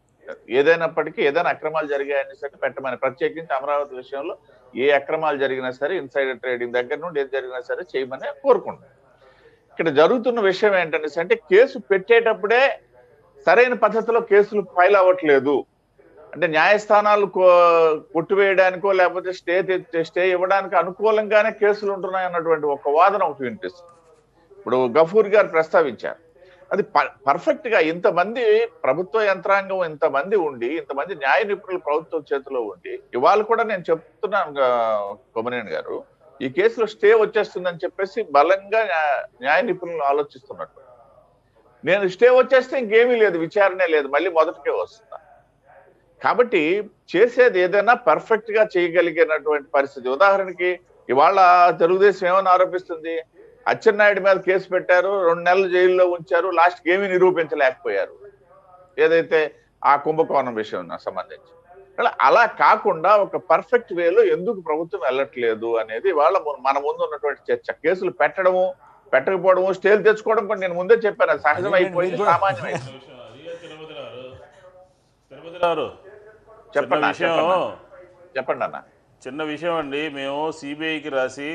ఏదైనప్పటికీ ఏదైనా అక్రమాలు జరిగాయని సరే పెట్టమని, ప్రత్యేకించి అమరావతి విషయంలో ఏ అక్రమాలు జరిగినా సరే, ఇన్సైడర్ ట్రేడింగ్ దగ్గర నుండి ఏది జరిగినా సరే చేయమని కోరుకుంటాం. ఇక్కడ జరుగుతున్న విషయం ఏంటనేసి అంటే, కేసు పెట్టేటప్పుడే సరైన పద్ధతిలో కేసులు ఫైల్ అవ్వట్లేదు. అంటే న్యాయస్థానాలు కొట్టివేయడానికో లేకపోతే స్టే ఇవ్వడానికి అనుకూలంగానే కేసులు ఉంటున్నాయి అన్నటువంటి ఒక వాదన ఒకటి వినిపిస్తుంది. ఇప్పుడు గఫూర్ గారు ప్రస్తావించారు, అది పర్ఫెక్ట్ గా ఇంతమంది ప్రభుత్వ యంత్రాంగం ఇంతమంది ఉండి, ఇంతమంది న్యాయ నిపుణులు ప్రభుత్వం చేతిలో ఉండి, ఇవాళ కూడా నేను చెప్తున్నాను కొమరేని గారు, ఈ కేసులో స్టే వచ్చేస్తుందని చెప్పేసి బలంగా న్యాయ నిపుణులు ఆలోచిస్తున్నట్టు. నేను స్టే వచ్చేస్తే ఇంకేమీ లేదు, విచారణే లేదు, మళ్ళీ మొదటికే వస్తుందా. కాబట్టి చేసేది ఏదైనా పర్ఫెక్ట్ గా చేయగలిగినటువంటి పరిస్థితి. ఉదాహరణకి ఇవాళ తెలుగుదేశం ఏమని ఆరోపిస్తుంది? అచ్చెన్నాయుడు మీద కేసు పెట్టారు, 2 నెలలు జైల్లో ఉంచారు, లాస్ట్ ఏమీ నిరూపించలేకపోయారు, ఏదైతే ఆ కుంభకోణం విషయం సంబంధించి. అలా కాకుండా ఒక పర్ఫెక్ట్ వేలో ఎందుకు ప్రభుత్వం వెళ్ళట్లేదు అనేది వాళ్ళ మన ముందు ఉన్నటువంటి చర్చ. కేసులు పెట్టడము, పెట్టకపోవడము, స్టేలు తెచ్చుకోవడం కూడా నేను ముందే చెప్పాను, అది సహజం అయిపోయింది, సామాన్యమైంది. చెప్పండి అన్న. చిన్న విషయం అండి, మేము సిబిఐకి రాసి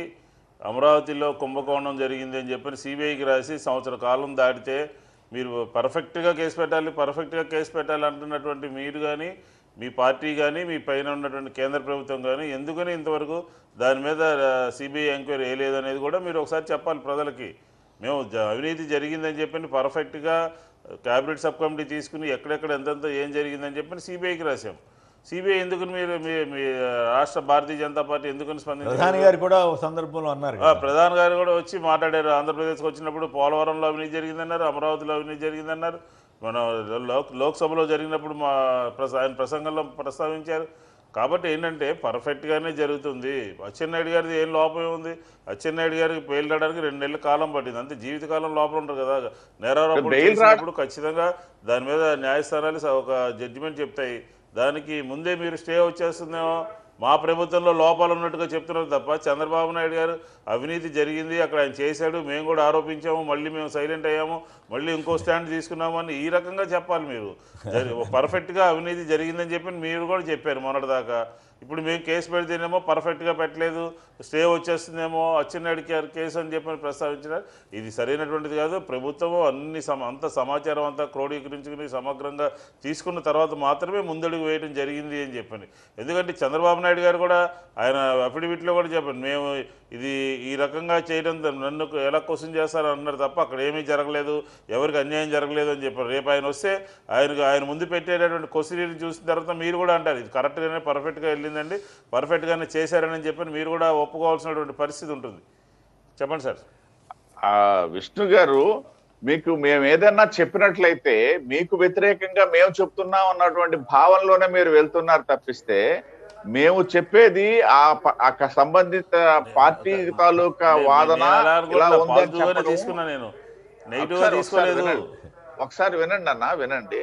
అమరావతిలో కుంభకోణం జరిగింది అని చెప్పి సిబిఐకి రాసి సంవత్సర కాలం దాటితే మీరు పర్ఫెక్ట్గా కేసు పెట్టాలి అంటున్నటువంటి మీరు కానీ, మీ పార్టీ కానీ, మీ పైన ఉన్నటువంటి కేంద్ర ప్రభుత్వం కానీ ఎందుకని ఇంతవరకు దాని మీద సిబిఐ ఎంక్వైరీ వేయలేదనేది కూడా మీరు ఒకసారి చెప్పాలి ప్రజలకి. మేము అవినీతి జరిగిందని చెప్పి పర్ఫెక్ట్గా క్యాబినెట్ సబ్ కమిటీ తీసుకుని ఎక్కడెక్కడ ఎంతెంత ఏం జరిగిందని చెప్పి సిబిఐకి రాశాం. సిబిఐ ఎందుకని మీ రాష్ట్ర భారతీయ జనతా పార్టీ ఎందుకని స్పందించారు? ప్రధాని గారు కూడా ఒక సందర్భంలో అన్నారు, ప్రధాని గారు కూడా వచ్చి మాట్లాడారు. ఆంధ్రప్రదేశ్కి వచ్చినప్పుడు పోలవరంలో అవినీతి జరిగిందన్నారు, అమరావతిలో అవినీతి జరిగిందన్నారు. మన లోక్సభలో జరిగినప్పుడు ఆయన ప్రసంగంలో ప్రస్తావించారు. కాబట్టి ఏంటంటే పర్ఫెక్ట్గానే జరుగుతుంది. అచ్చెన్నాయుడు గారిది ఏం లోపం ఉంది? అచ్చెన్నాయుడు గారికి బెయిల్ రావడానికి 2 నెలల కాలం పట్టింది, అంతే. జీవితకాలం లోపల ఉంటారు కదా నేరారోపణ చేసినప్పుడు. ఖచ్చితంగా దాని మీద న్యాయస్థానాలు ఒక జడ్జిమెంట్ చెప్తాయి. దానికి ముందే మీరు స్టే వచ్చేస్తుందేమో మా ప్రభుత్వంలో లోపాలు ఉన్నట్టుగా చెప్తున్నారు తప్ప, చంద్రబాబు నాయుడు గారు అవినీతి జరిగింది, అక్కడ ఆయన చేశాడు, మేము కూడా ఆరోపించాము, మళ్ళీ మేము సైలెంట్ అయ్యాము, మళ్ళీ ఇంకో స్టాండ్ తీసుకున్నాము అని ఈ రకంగా చెప్పాలి మీరు. పర్ఫెక్ట్గా అవినీతి జరిగిందని చెప్పి మీరు కూడా చెప్పారు మొన్నటిదాకా. ఇప్పుడు మేము కేసు పెడితేనేమో పర్ఫెక్ట్గా పెట్టలేదు, స్టే వచ్చేస్తుందేమో అచ్చెన్నాయుడు గారి కేసు అని చెప్పి ప్రస్తావించినారు. ఇది సరైనటువంటిది కాదు. ప్రభుత్వము అంత సమాచారం అంతా క్రోడీకరించుకుని సమగ్రంగా తీసుకున్న తర్వాత మాత్రమే ముందడుగు వేయడం జరిగింది అని చెప్పండి. ఎందుకంటే చంద్రబాబు నాయుడు గారు కూడా ఆయన అఫిడవిట్లో కూడా చెప్పండి, మేము ఇది ఈ రకంగా చేయడం నన్ను ఎలా క్వశ్చన్ చేస్తారని అన్నారు తప్ప అక్కడ ఏమీ జరగలేదు, ఎవరికి అన్యాయం జరగలేదు అని చెప్పారు. రేపు ఆయన వస్తే ఆయన ముందు పెట్టేటటువంటి క్వశ్చన్ చూసిన తర్వాత మీరు కూడా అంటారు ఇది కరెక్ట్గానే పర్ఫెక్ట్గా వెళ్ళిందండి, పర్ఫెక్ట్గానే చేశారని చెప్పి మీరు కూడా ఒప్పుకోవాల్సినటువంటి పరిస్థితి ఉంటుంది. చెప్పండి సార్. విష్ణు గారు, మీకు మేము ఏదన్నా చెప్పినట్లయితే మీకు వ్యతిరేకంగా మేము చెప్తున్నాం అన్నటువంటి భావనలోనే మీరు వెళ్తున్నారు తప్పిస్తే, మేము చెప్పేది ఆ సంబంధిత పార్టీ తాలూకా వాదన ఇలా ఉందని ఒకసారి వినండి అన్న, వినండి.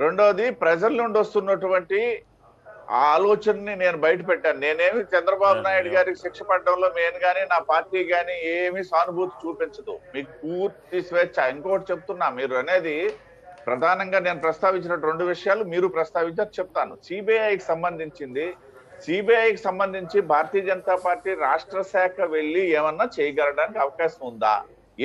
రెండోది, ప్రజల నుండి వస్తున్నటువంటి ఆ ఆలోచనని నేను బయట పెట్టాను. నేనేమి చంద్రబాబు నాయుడు గారికి శిక్ష పడడంలో నేను కానీ నా పార్టీ కానీ ఏమీ సానుభూతి చూపించదు, మీకు పూర్తి స్వేచ్ఛ. ఇంకోటి చెప్తున్నా, మీరు అనేది ప్రధానంగా నేను ప్రస్తావించిన 2 విషయాలు మీరు ప్రస్తావించారు, చెప్తాను. సిబిఐకి సంబంధించి భారతీయ జనతా పార్టీ రాష్ట్ర శాఖ వెళ్ళి ఏమన్నా చేయగలడానికి అవకాశం ఉందా?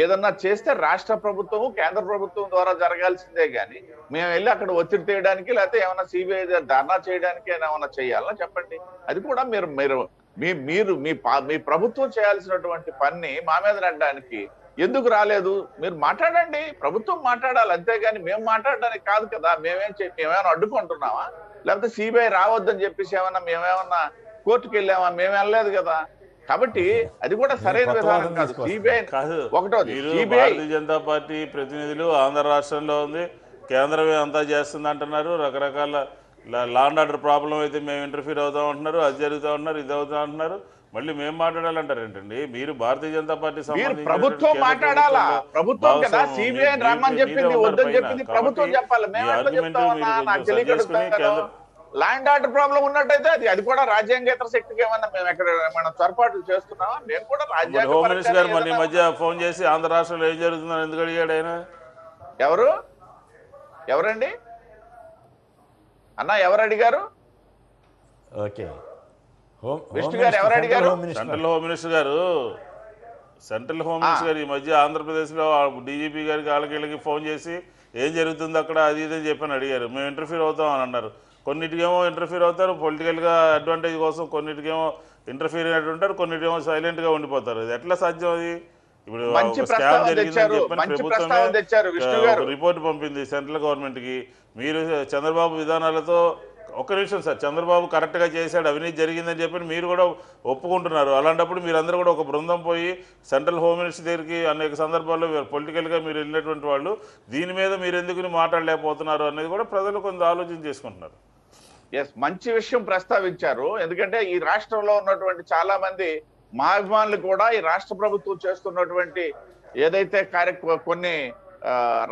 ఏదన్నా చేస్తే రాష్ట్ర ప్రభుత్వం, కేంద్ర ప్రభుత్వం ద్వారా జరగాల్సిందే గాని మేము వెళ్ళి అక్కడ ఒత్తిడి చేయడానికి లేకపోతే ఏమన్నా సిబిఐ ధర్నా చేయడానికి ఏమైనా చేయాలా చెప్పండి. అది కూడా మీరు మీ ప్రభుత్వం చేయాల్సినటువంటి పని మా మీద నడ్డానికి ఎందుకు రాలేదు? మీరు మాట్లాడండి, ప్రభుత్వం మాట్లాడాలి, అంతేగాని మేము మాట్లాడడానికి కాదు కదా. మేమేమైనా అడ్డుకుంటున్నామా? లేకపోతే సిబిఐ రావద్దని చెప్పేసి మేమేమన్నా కోర్టుకు వెళ్ళామా? మేము వెళ్ళలేదు కదా. కాబట్టి అది కూడా సరైన విధానం కాదు. సిబిఐ కాదు, ఒకటోది, మీరు సిబిఐ భారతీయ జనతా పార్టీ ప్రతినిధులు ఆంధ్ర రాష్ట్రంలో ఉంది, కేంద్రమే అంతా చేస్తుంది అంటున్నారు. రకరకాల లా అండ్ ఆర్డర్ ప్రాబ్లం అయితే మేము ఇంటర్ఫీర్ అవుతాం అంటున్నారు, అది జరుగుతూ ఉంటున్నారు, ఇది అవుతా అంటున్నారు. మళ్ళీ మేము మాట్లాడాలంటారు ఏంటండి? మీరు భారతీయ జనతా పార్టీ ప్రభుత్వం మాట్లాడాలా? ప్రభుత్వం కదా సిబిఐ రమ్మని చెప్పింది, వద్దని చెప్పింది ప్రభుత్వం చెప్పాలి. మేము ఎట్లా చెప్తామన్నా? నాకు తెలియక లా అండ్ ఆర్డర్ ప్రాబ్లం ఉన్నట్టయితే అది కూడా రాజ్యాంగేతర శక్తికి ఏమన్నా మేము ఎక్కడ ఏమన్నా పొరపాట్లు చేస్తున్నామా? మేము కూడా హోమ్ మినిస్టర్ గారు మన ఈ మధ్య ఫోన్ చేసి ఆంధ్ర రాష్ట్రంలో ఏం జరుగుతుందని ఎందుకు అడిగాడు ఆయన? ఎవరండి అన్న? ఎవరు అడిగారు? ఓకే, విష్ణు గారు ఎవరు అడిగారు? సెంట్రల్ హోమ్ మినిస్టర్ గారు ఈ మధ్య ఆంధ్రప్రదేశ్లో డీజీపీ గారికి వాళ్ళకి ఫోన్ చేసి ఏం జరుగుతుంది అక్కడ అది ఇదని చెప్పని అడిగారు. మేము ఇంటర్ఫీర్ అవుతాం అని అన్నారు. కొన్నిటికేమో ఇంటర్ఫీర్ అవుతారు పొలిటికల్గా అడ్వాంటేజ్ కోసం, కొన్నిటికేమో ఇంటర్ఫీర్ అయినట్టు ఉంటారు, కొన్నిటికేమో సైలెంట్గా ఉండిపోతారు. అది ఎట్లా సాధ్యం? అది ఇప్పుడు స్కామ్ జరిగిందని చెప్పని ప్రభుత్వమే రిపోర్ట్ పంపింది సెంట్రల్ గవర్నమెంట్కి. మీరు చంద్రబాబు విధానాలతో ఒక్క నిమిషం సార్, చంద్రబాబు కరెక్ట్గా చేశాడు, అవినీతి జరిగిందని చెప్పి మీరు కూడా ఒప్పుకుంటున్నారు. అలాంటప్పుడు మీరందరూ కూడా ఒక బృందం పోయి సెంట్రల్ హోమ్ మినిస్టర్ దగ్గరికి అనేక సందర్భాల్లో పొలిటికల్గా మీరు వెళ్ళినటువంటి వాళ్ళు దీని మీద మీరు ఎందుకు మాట్లాడలేకపోతున్నారు అనేది కూడా ప్రజలు కొంత ఆలోచన చేసుకుంటున్నారు. మంచి విషయం ప్రస్తావించారు. ఎందుకంటే ఈ రాష్ట్రంలో ఉన్నటువంటి చాలా మంది మా అభిమానులు కూడా ఈ రాష్ట్ర ప్రభుత్వం చేస్తున్నటువంటి ఏదైతే కొన్ని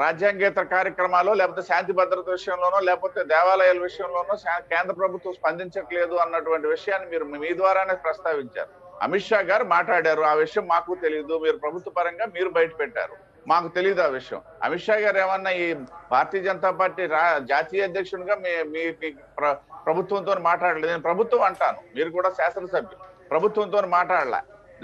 రాజ్యాంగేతర కార్యక్రమాలు, లేకపోతే శాంతి భద్రత విషయంలోనో, లేకపోతే దేవాలయాల విషయంలోనో కేంద్ర ప్రభుత్వం స్పందించట్లేదు అన్నటువంటి విషయాన్ని మీరు మీ ద్వారానే ప్రస్తావించారు. అమిత్ షా గారు మాట్లాడారు, ఆ విషయం మాకు తెలియదు, మీరు ప్రభుత్వ పరంగా మీరు బయట పెట్టారు, మాకు తెలియదు ఆ విషయం. అమిత్ షా గారు ఏమన్నా ఈ భారతీయ జనతా పార్టీ జాతీయ అధ్యక్షునిగా మీ ప్రభుత్వంతో మాట్లాడలేదు. నేను ప్రభుత్వం అంటాను, మీరు కూడా శాసనసభ్యులు, ప్రభుత్వంతో మాట్లాడలే.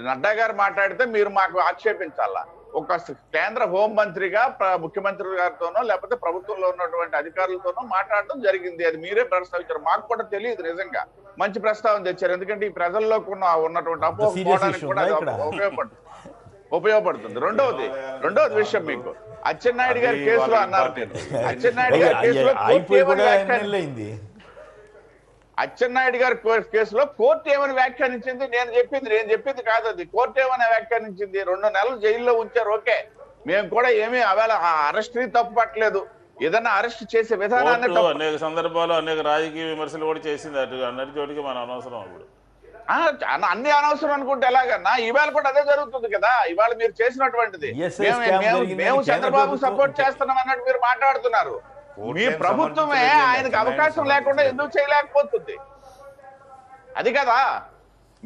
నడ్డా గారు మాట్లాడితే మీరు మాకు ఆక్షేపించాలా? ఒక కేంద్ర హోంమంత్రిగా ముఖ్యమంత్రి గారితోనో లేకపోతే ప్రభుత్వంలో ఉన్నటువంటి అధికారులతోనో మాట్లాడడం జరిగింది. అది మీరే ప్రస్తావించారు, మాకు కూడా తెలియదు. నిజంగా మంచి ప్రస్తావన తెచ్చారు. ఎందుకంటే ఈ ప్రజల్లో ఉన్నటువంటి అపోహ పోవడానికి కూడా ఉపయోగపడుతుంది. రెండవది విషయం, మీకు అచ్చెన్నాయుడు గారి కేసులో అన్నారు, అచ్చెన్నాయుడు గారి కేసులో అచ్చెన్నాయుడు గారి కేసులో కోర్టు ఏమని వ్యాఖ్యానించింది? నేను చెప్పింది కాదు, అది కోర్టు ఏమని వ్యాఖ్యానించింది? 2 నెలలు జైల్లో ఉంచారు, ఓకే, మేము కూడా ఏమీ అవేళ అరెస్ట్ తప్పు పట్టలేదు. ఏదన్నా అరెస్ట్ చేసే విధానాన్ని అనేక సందర్భాలు అనేక రాజకీయ విమర్శలు కూడా చేసింది. అన్నటి చోటికి మన అనవసరం. అప్పుడు అన్ని అనవసరం అనుకుంటే ఎలాగన్నా? ఇవాళ కూడా అదే జరుగుతుంది కదా. ఇవాళ మీరు చేసినటువంటిది మేము చంద్రబాబు సపోర్ట్ చేస్తున్నాం అన్నట్టు మీరు మాట్లాడుతున్నారు. మీ ప్రభుత్వమే ఆయనకు అవకాశం లేకుండా ఎందుకు చేయలేకపోతుంది? అది కదా,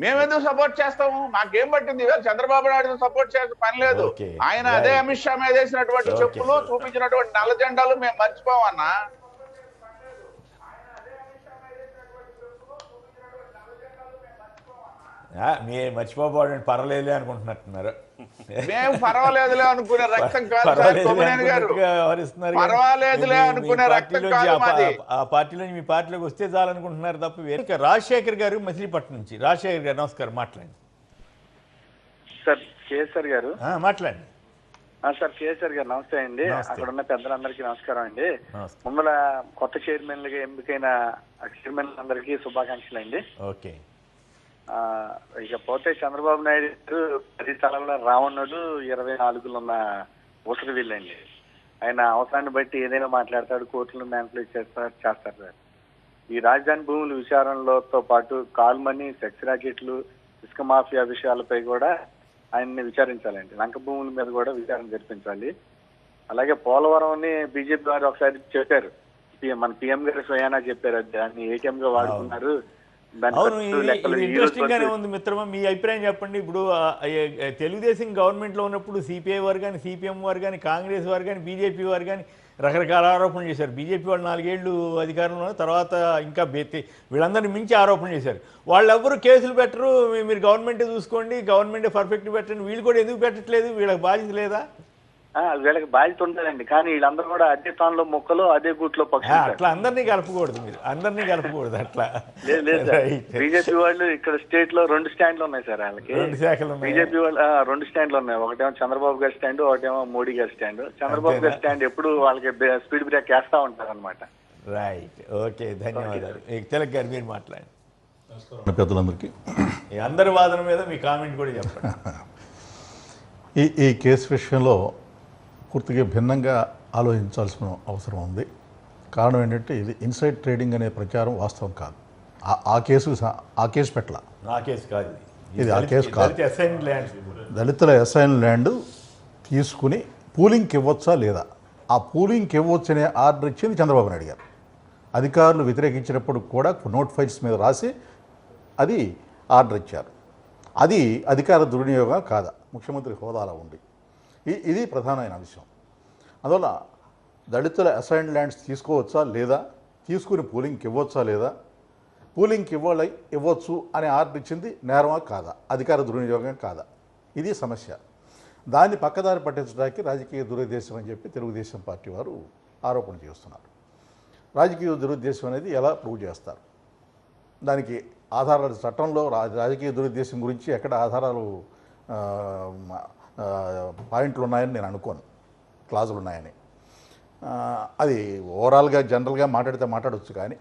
మేమెందుకు సపోర్ట్ చేస్తాము? మాకేం పట్టింది? చంద్రబాబు నాయుడు సపోర్ట్ చేసే పని లేదు. ఆయన అదే అమిత్ షా మీద వేసినటువంటి చెప్పులు, చూపించినటువంటి నల్ల జెండాలు మేము మర్చిపోమన్నా. మీరు మర్చిపోబోడండి, పర్వాలేదులే అనుకుంటున్నట్టున్నారు. మేము పర్వాలేదులే అనుకునే రక్తం కాదు పర్వాలేదులే అనుకునే రక్తం కాదు మాది. ఆ పార్టీలోంచి మీ పార్టీలోకి వస్తే చాలనుకుంటున్నారు తప్ప వేరే. రాజశేఖర్ గారు మచిలీపట్నం నుంచి. రాజశేఖర్ గారు నమస్కారం, మాట్లాడండి సార్. కేసీఆర్ గారు మాట్లాడండి. సార్ కేసీఆర్ గారు నమస్తే అండి. అక్కడ ఉన్న పెద్దలందరికీ నమస్కారం అండి. ముందర కొత్త చైర్మన్లుగా ఎంపికైన చైర్మన్ అందరికీ శుభాకాంక్షలు అండి. ఓకే. ఇకపోతే చంద్రబాబు నాయుడు 10 తలల రావణుడు 24 ఉన్న ఉసరు వీళ్ళండి. ఆయన అవసరాన్ని బట్టి ఏదైనా మాట్లాడతాడు, కోర్టులు మ్యాన్పులేట్ చేస్తారు సార్. ఈ రాజధాని భూముల విచారణలతో పాటు కాల్మనీ, సెక్స్ రాకెట్లు, ఇసుక మాఫియా విషయాలపై కూడా ఆయన్ని విచారించాలండి. లంక భూముల మీద కూడా విచారణ జరిపించాలి. అలాగే పోలవరంని బీజేపీ వారు ఒకసారి చెప్పారు, మన పిఎం గారు స్వయానా చెప్పారు, దాన్ని ఏటీఎం గా వాడుకున్నారు. అవును, ఇది ఇంట్రెస్టింగ్ గానే ఉంది మిత్రమా. మీ అభిప్రాయం చెప్పండి. ఇప్పుడు తెలుగుదేశం గవర్నమెంట్లో ఉన్నప్పుడు సిపిఐ వారు కానీ, సిపిఎం వారు కానీ, కాంగ్రెస్ వారు కానీ, బీజేపీ వారు కానీ రకరకాల ఆరోపణలు చేశారు. బీజేపీ వాళ్ళు 4 ఏళ్ళు అధికారంలో, తర్వాత ఇంకా వీళ్ళందరినీ మించి ఆరోపణ చేశారు. వాళ్ళెవ్వరూ కేసులు పెట్టరు, మీరు గవర్నమెంటే చూసుకోండి, గవర్నమెంటే పర్ఫెక్ట్ పెట్టండి. వీళ్ళు కూడా ఎందుకు పెట్టట్లేదు? వీళ్ళకి బాధ్యత లేదా? వీళ్ళకి బాధ్యత ఉంటుందండి. కానీ వీళ్ళందరూ కూడా అదే తానులో మొక్కలు అదే గూట్లో పక్షులు సార్. అట్లా అందరినీ కలపకూడదు, మీరు అందరినీ కలపకూడదు అట్లా. లేదు సార్, బీజేపీ వాళ్ళు ఇక్కడ స్టేట్ లో 2 స్టాండ్లు ఉన్నాయి సార్ వాళ్ళకి. 2 శాఖలు ఉన్నాయి. బీజేపీ వాళ్ళు 2 స్టాండ్లు ఉన్నాయి. ఒకటేమో చంద్రబాబు గారి స్టాండ్, ఒకటేమో మోడీ గారి స్టాండ్. చంద్రబాబు గారి స్టాండ్ ఎప్పుడు వాళ్ళకి స్పీడ్ బ్రేక్ వేస్తా ఉంటారు అనమాట. రైట్, ఓకే, ధన్యవాదాలు. తిలక్ గారు మీరు మాట్లాడండి. పెద్దలందరికీ ఈ అందరి వాదన మీద మీ కామెంట్ కూడా చెప్పండి. ఈ కేసు విషయంలో పూర్తిగా భిన్నంగా ఆలోచించాల్సిన అవసరం ఉంది. కారణం ఏంటంటే ఇది ఇన్సైడ్ ట్రేడింగ్ అనే ప్రచారం వాస్తవం కాదు. ఆ కేసు పెట్టాల, ఆ కేసు కాదు ఇది ఆ కేసు కాదు. దళితుల అసైన్ ల్యాండ్ తీసుకుని పూలింగ్కి ఇవ్వచ్చా లేదా, ఆ పూలింగ్కి ఇవ్వచ్చు అనే ఆర్డర్ ఇచ్చింది చంద్రబాబు నాయుడు గారు. అధికారులు వ్యతిరేకించినప్పుడు కూడా నోట్ ఫైల్స్ మీద రాసి అది ఆర్డర్ ఇచ్చారు. అది అధికార దుర్వినియోగం కాదా ముఖ్యమంత్రి హోదాలో ఉండి? ఇది ప్రధానమైన విషయం. అందువల్ల దళితుల అసైన్డ్ ల్యాండ్స్ తీసుకోవచ్చా లేదా, తీసుకుని పూలింగ్కి ఇవ్వచ్చా లేదా, పూలింగ్కి ఇవ్వచ్చు అనే ఆర్డర్ ఇచ్చింది నేరమా కాదా, అధికార దుర్వినియోగం కాదా, ఇది సమస్య. దాన్ని పక్కదారి పట్టించడానికి రాజకీయ దురుద్దేశం అని చెప్పి తెలుగుదేశం పార్టీ వారు ఆరోపణ చేస్తున్నారు. రాజకీయ దురుద్దేశం అనేది ఎలా ప్రూవ్ చేస్తారు? దానికి ఆధారాలు చట్టంలో రాజకీయ దురుద్దేశం గురించి ఎక్కడ ఆధారాలు పాయింట్లు ఉన్నాయని నేను అనుకోను, క్లాజులు ఉన్నాయని. అది ఓవరాల్గా జనరల్గా మాట్లాడవచ్చు. కానీ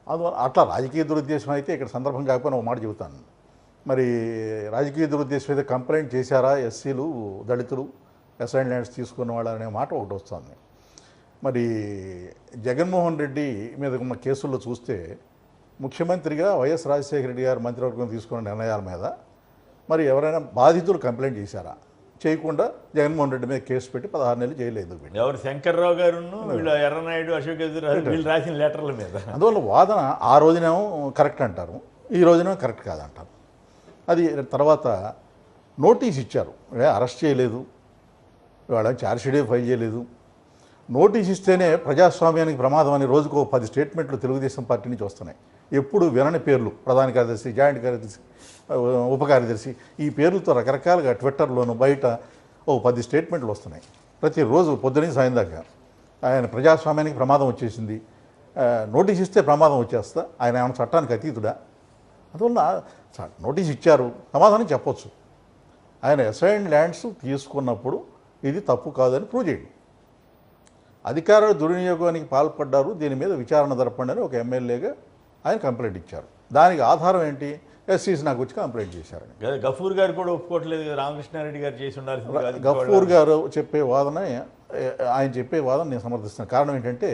అందువల్ల అట్లా రాజకీయ దురుద్దేశం అయితే ఇక్కడ సందర్భం కాకపోయినా ఒక మాట చెబుతాను. మరి రాజకీయ దురుద్దేశం అయితే కంప్లైంట్ చేశారా ఎస్సీలు, దళితులు అసైన్ ల్యాండ్స్ తీసుకున్న వాళ్ళు అనే మాట ఒకటి వస్తుంది. మరి జగన్మోహన్ రెడ్డి మీద ఉన్న కేసుల్లో చూస్తే ముఖ్యమంత్రిగా వైఎస్ రాజశేఖర రెడ్డి గారు మంత్రివర్గం తీసుకున్న నిర్ణయాల మీద మరి ఎవరైనా బాధితులు కంప్లైంట్ చేశారా? చేయకుండా జగన్మోహన్ రెడ్డి మీద కేసు పెట్టి 16 నెలలు జైలు ఎందుకు పెట్టి? ఎవరు శంకర్రావు గారు వీళ్ళు ఎర్రనాయుడు, అశోక్ వీళ్ళు రాసిన లెటర్ల మీద. అందువల్ల వాదన ఆ రోజునేమో కరెక్ట్ అంటారు, ఈ రోజునేమో కరెక్ట్ కాదంటారు. అది తర్వాత నోటీస్ ఇచ్చారు, అరెస్ట్ చేయలేదు, ఇవాళ ఛార్జ్షీట్ ఫైల్ చేయలేదు. నోటీస్ ఇస్తేనే ప్రజాస్వామ్యానికి ప్రమాదం అని రోజుకు 10 స్టేట్మెంట్లు తెలుగుదేశం పార్టీ నుంచి వస్తున్నాయి. ఎప్పుడు వినని పేర్లు, ప్రధాన కార్యదర్శి, జాయింట్ కార్యదర్శి, ఉప కార్యదర్శి, ఈ పేర్లతో రకరకాలుగా ట్విట్టర్లోను బయట 10 స్టేట్మెంట్లు వస్తున్నాయి ప్రతిరోజు పొద్దున సాయం దాకా. ఆయన ప్రజాస్వామ్యానికి ప్రమాదం వచ్చేసింది, నోటీస్ ఇస్తే ప్రమాదం వచ్చేస్తా, ఆయన ఏమైనా చట్టానికి అతీతుడా? అందువల్ల నోటీస్ ఇచ్చారు, సమాధానం చెప్పొచ్చు. ఆయన అసైన్డ్ ల్యాండ్స్ తీసుకున్నప్పుడు ఇది తప్పు కాదని ప్రూవ్ చేయండి. అధికారుల దుర్వినియోగానికి పాల్పడ్డారు, దీని మీద విచారణ జరపండి అని ఒక ఎమ్మెల్యేగా ఆయన కంప్లైంట్ ఇచ్చారు. దానికి ఆధారం ఏంటి? ఎస్సీస్ నాకు వచ్చి కంప్లైంట్ చేశారని. గఫూర్ గారు కూడా ఒప్పుకోవట్లేదు, రామకృష్ణారెడ్డి గారు చేసి ఉండాల్సింది. గఫూర్ గారు చెప్పే వాదన, ఆయన చెప్పే వాదన నేను సమర్థిస్తున్నాను. కారణం ఏంటంటే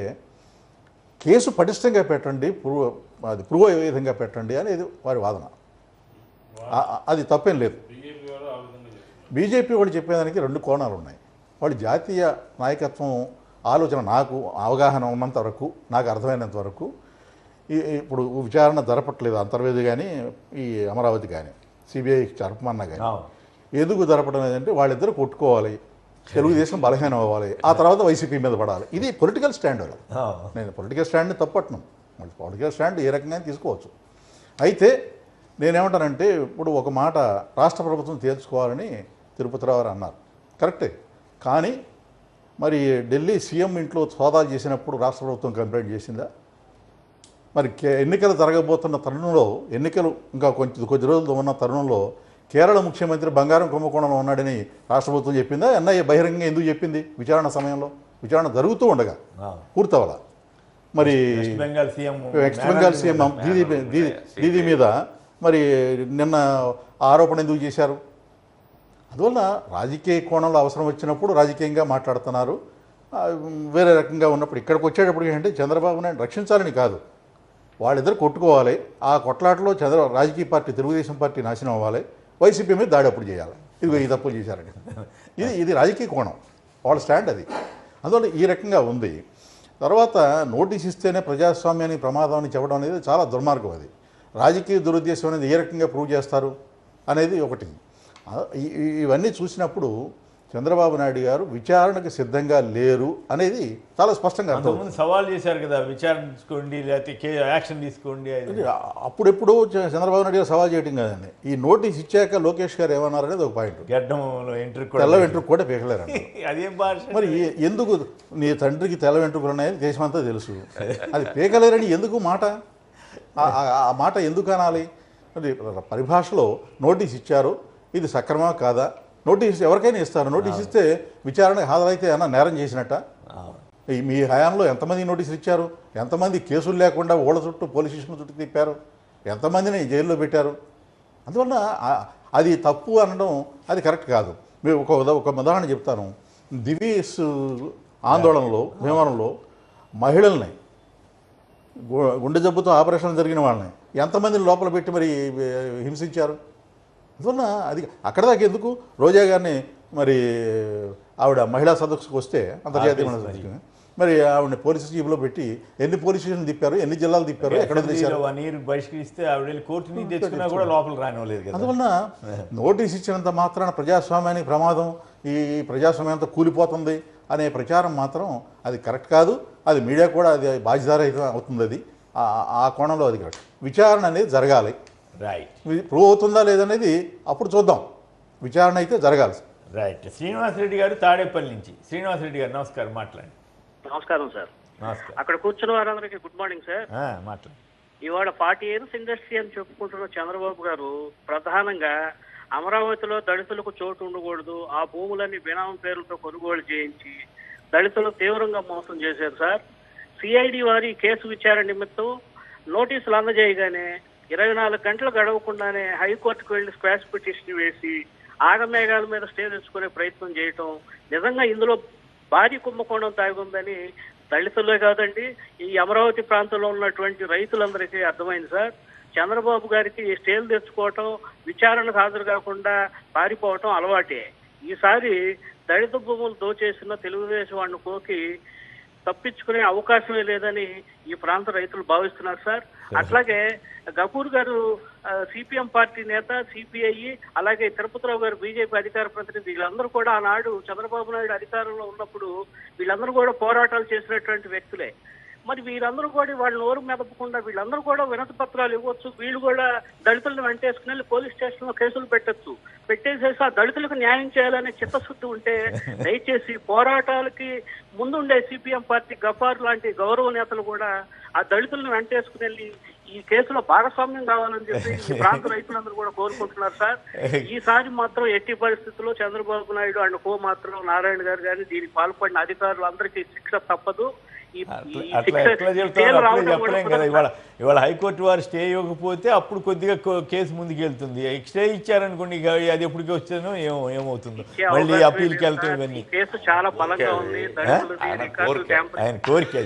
కేసు పటిష్టంగా పెట్టండి, ప్రూవ్ అయ్యే విధంగా పెట్టండి అనేది వారి వాదన. అది తప్పేం లేదు. బీజేపీ వాళ్ళు చెప్పేదానికి 2 కోణాలు ఉన్నాయి. వాళ్ళు జాతీయ నాయకత్వం ఆలోచన, నాకు అవగాహన ఉన్నంత వరకు, నాకు అర్థమైనంత వరకు ఇప్పుడు విచారణ జరపట్లేదు అంతర్వేది కానీ ఈ అమరావతి కానీ సిబిఐ జరపమన్నా కానీ. ఎందుకు జరపడం లేదంటే వాళ్ళిద్దరూ కొట్టుకోవాలి, తెలుగుదేశం బలహీనం అవ్వాలి, ఆ తర్వాత వైసీపీ మీద పడాలి. ఇది పొలిటికల్ స్టాండ్. నేను పొలిటికల్ స్టాండ్ని తప్పట్ను, పొలిటికల్ స్టాండ్ ఏ రకంగా తీసుకోవచ్చు. అయితే నేనేమంటానంటే ఇప్పుడు ఒక మాట రాష్ట్ర ప్రభుత్వం తేల్చుకోవాలని తిరుపతిరావు గారు అన్నారు, కరెక్టే. కానీ మరి ఢిల్లీ సీఎం ఇంట్లో సోదాలు చేసినప్పుడు రాష్ట్ర ప్రభుత్వం కంప్లైంట్ చేసిందా? మరి ఎన్నికలు జరగబోతున్న తరుణంలో, ఎన్నికలు ఇంకా కొద్ది రోజులు ఉన్న తరుణంలో కేరళ ముఖ్యమంత్రి బంగారం కుంభకోణంలో ఉన్నాడని రాష్ట్ర ప్రభుత్వం చెప్పిందా? ఎన్ఐఏ బహిరంగంగా ఎందుకు చెప్పింది? విచారణ సమయంలో, విచారణ జరుగుతూ ఉండగా పూర్తవల. మరి వెస్ట్ బెంగాల్ సీఎం దీదీ మీద మరి నిన్న ఆరోపణ ఎందుకు చేశారు? అందువల్ల రాజకీయ కోణంలో అవసరం వచ్చినప్పుడు రాజకీయంగా మాట్లాడుతున్నారు, వేరే రకంగా ఉన్నప్పుడు ఇక్కడికి వచ్చేటప్పుడు ఏంటంటే చంద్రబాబు నాయుడు రక్షించాలని కాదు, వాళ్ళిద్దరు కొట్టుకోవాలి, ఆ కొట్లాటలో రాజకీయ పార్టీ తెలుగుదేశం పార్టీ నాశనం అవ్వాలి, వైసీపీ మీద దాడి అప్పుడు చేయాలి. ఇది ఈ తప్పులు చేశారని ఇది రాజకీయ కోణం, వాళ్ళ స్టాండ్ అది. అందువల్ల ఈ రకంగా ఉంది. తర్వాత నోటీస్ ఇస్తేనే ప్రజాస్వామ్యానికి ప్రమాదం అని చెప్పడం అనేది చాలా దుర్మార్గం. అది రాజకీయ దురుద్దేశం అనేది ఏ రకంగా ప్రూవ్ చేస్తారు అనేది ఒకటి. ఇవన్నీ చూసినప్పుడు చంద్రబాబు నాయుడు గారు విచారణకు సిద్ధంగా లేరు అనేది చాలా స్పష్టంగా అర్థం. అంతకుముందు సవాల్ చేశారు కదా, విచారణ తీసుకోండి లేకపోతే యాక్షన్ తీసుకోండి. అప్పుడెప్పుడు చంద్రబాబు నాయుడు గారు సవాల్ చేయడం కదండి. ఈ నోటీస్ ఇచ్చాక లోకేష్ గారు ఏమన్నారు అనేది ఒక పాయింట్. గడ్డంలో ఎంట్రీ తెల్ల వెంట్రుకు కూడా పీకలేరు. అదేం భాష? మరి ఎందుకు నీ తండ్రికి తెల్ల వెంట్రుకలు ఉన్నాయని దేశమంతా తెలుసు, అది పీకలేరని ఎందుకు మాట? ఆ మాట ఎందుకు అనాలి? మరి పరిభాషలో నోటీస్ ఇచ్చారు, ఇది సక్రమా కాదా? నోటీస్ ఎవరికైనా ఇస్తారు. నోటీస్ ఇస్తే విచారణకు హాజరైతే ఏమన్నా నేరం చేసినట్ట? మీ హయాంలో ఎంతమంది నోటీసులు ఇచ్చారు? ఎంతమంది కేసులు లేకుండా ఓళ్ళ చుట్టూ పోలీస్ స్టేషన్ చుట్టూ తిప్పారు? ఎంతమందిని జైల్లో పెట్టారు? అందువల్ల అది తప్పు అనడం అది కరెక్ట్ కాదు. మేము ఒక ఉదాహరణ చెప్తాను. దివీస్ ఆందోళనలో భీమవరంలో మహిళల్ని, గుండె జబ్బుతో ఆపరేషన్ జరిగిన వాళ్ళని ఎంతమందిని లోపల పెట్టి మరి హింసించారు? అందువల్ల అది అక్కడ దాకా ఎందుకు? రోజా గారిని మరి ఆవిడ మహిళా సదస్సుకు వస్తే అంతర్జాతీయ మహిళా సదస్సుకు మరి ఆవిడని పోలీసు జీబులో పెట్టి ఎన్ని పోలీస్ స్టేషన్లు తిప్పారు, ఎన్ని జిల్లాలు తిప్పారు, ఎక్కడ నీరు బహిష్కరిస్తే ఆవిడ కోర్టుని తెచ్చుకున్నా కూడా లోపల రానివ్వలేదు కదా. అందువల్ల నోటీస్ ఇచ్చినంత మాత్రాన ప్రజాస్వామ్యానికి ప్రమాదం, ఈ ప్రజాస్వామ్యం అంతా కూలిపోతుంది అనే ప్రచారం మాత్రం అది కరెక్ట్ కాదు. అది మీడియా కూడా అది బాధ్యతారహితం అవుతుంది. అది ఆ కోణంలో అది కరెక్ట్. విచారణ అనేది జరగాలి. రైట్. ప్రూవ్ అవుతుందా లేదనేది అప్పుడు చూద్దాం. విచారణ అయితే జరగాలి. రైట్. శ్రీనివాసరెడ్డి గారు తాడేపల్లి నుంచి. శ్రీనివాసరెడ్డి గారు నమస్కారం, మాట్లాడండి. నమస్కారం సార్. నమస్కారం. అక్కడ కూర్చున్న వారందరికీ గుడ్ మార్నింగ్ సార్. మాట్లాడండి. ఇవాళ 40 years ఇండస్ట్రీ అని చెప్పుకుంటున్న చంద్రబాబు గారు ప్రధానంగా అమరావతిలో దళితులకు చోటు ఉండకూడదు, ఆ భూములన్నీ బినామీ పేర్లతో కొనుగోలు చేయించి దళితులు తీవ్రంగా మోసం చేశారు సార్. సిఐడి వారి కేసు విచారణ నిమిత్తం నోటీసులు అందజేయగానే 24 గంటలు గడవకుండానే హైకోర్టుకు వెళ్లి స్క్వాష్ పిటిషన్ వేసి ఆగమేఘాల మీద స్టే తెచ్చుకునే ప్రయత్నం చేయటం నిజంగా ఇందులో భారీ కుంభకోణం తాగుందని దళితులే కాదండి, ఈ అమరావతి ప్రాంతంలో ఉన్నటువంటి రైతులందరికీ అర్థమైంది సార్. చంద్రబాబు గారికి స్టేలు తెచ్చుకోవటం, విచారణకు హాజరు కాకుండా పారిపోవటం అలవాటే. ఈసారి దళిత భూములు దోచేసిన తెలుగుదేశం వాడిని కోకి తప్పించుకునే అవకాశమే లేదని ఈ ప్రాంత రైతులు భావిస్తున్నారు సార్. అట్లాగే గఫూర్ గారు సిపిఎం పార్టీ నేత, సిపిఐ, అలాగే తిరుపతిరావు గారు బీజేపీ అధికార ప్రతినిధి, వీళ్ళందరూ కూడా ఆనాడు చంద్రబాబు నాయుడు అధికారంలో ఉన్నప్పుడు వీళ్ళందరూ కూడా పోరాటాలు చేసినటువంటి వ్యక్తులే. మరి వీళ్ళందరూ కూడా వాళ్ళు నోరు మెదపకుండా వీళ్ళందరూ కూడా వినతి పత్రాలు ఇవ్వచ్చు, వీళ్ళు కూడా దళితులను వెంటేసుకుని వెళ్ళి పోలీస్ స్టేషన్లో కేసులు పెట్టచ్చు. పెట్టేసేసి ఆ దళితులకు న్యాయం చేయాలనే చిత్తశుద్ధి ఉంటే దయచేసి పోరాటాలకి ముందుండే సిపిఎం పార్టీ గఫార్ లాంటి గౌరవ నేతలు కూడా ఆ దళితులను వెంటేసుకుని వెళ్ళి ఈ కేసులో భాగస్వామ్యం కావాలని చెప్పి ఈ ప్రాంత రైతులందరూ కూడా కోరుకుంటున్నారు సార్. ఈసారి మాత్రం ఎట్టి పరిస్థితుల్లో చంద్రబాబు నాయుడు అండ్ కో మాత్రం నారాయణ గారు కానీ దీనికి పాల్పడిన అధికారులు అందరికీ శిక్ష తప్పదు. అట్లా ఎట్లా చెప్తారు? అట్లా చెప్పలేం కదా. ఇవాళ హైకోర్టు వారు స్టే ఇవ్వకపోతే అప్పుడు కొద్దిగా కేసు ముందుకు వెళ్తుంది. స్టే ఇచ్చారనుకోండి, అది ఎప్పటికి వచ్చానో ఏమవుతుందో, మళ్ళీ అప్పీల్కి వెళ్తాం. ఇవన్నీ కేసు చాలా బలంగా ఉంది. ఆయన కోరిక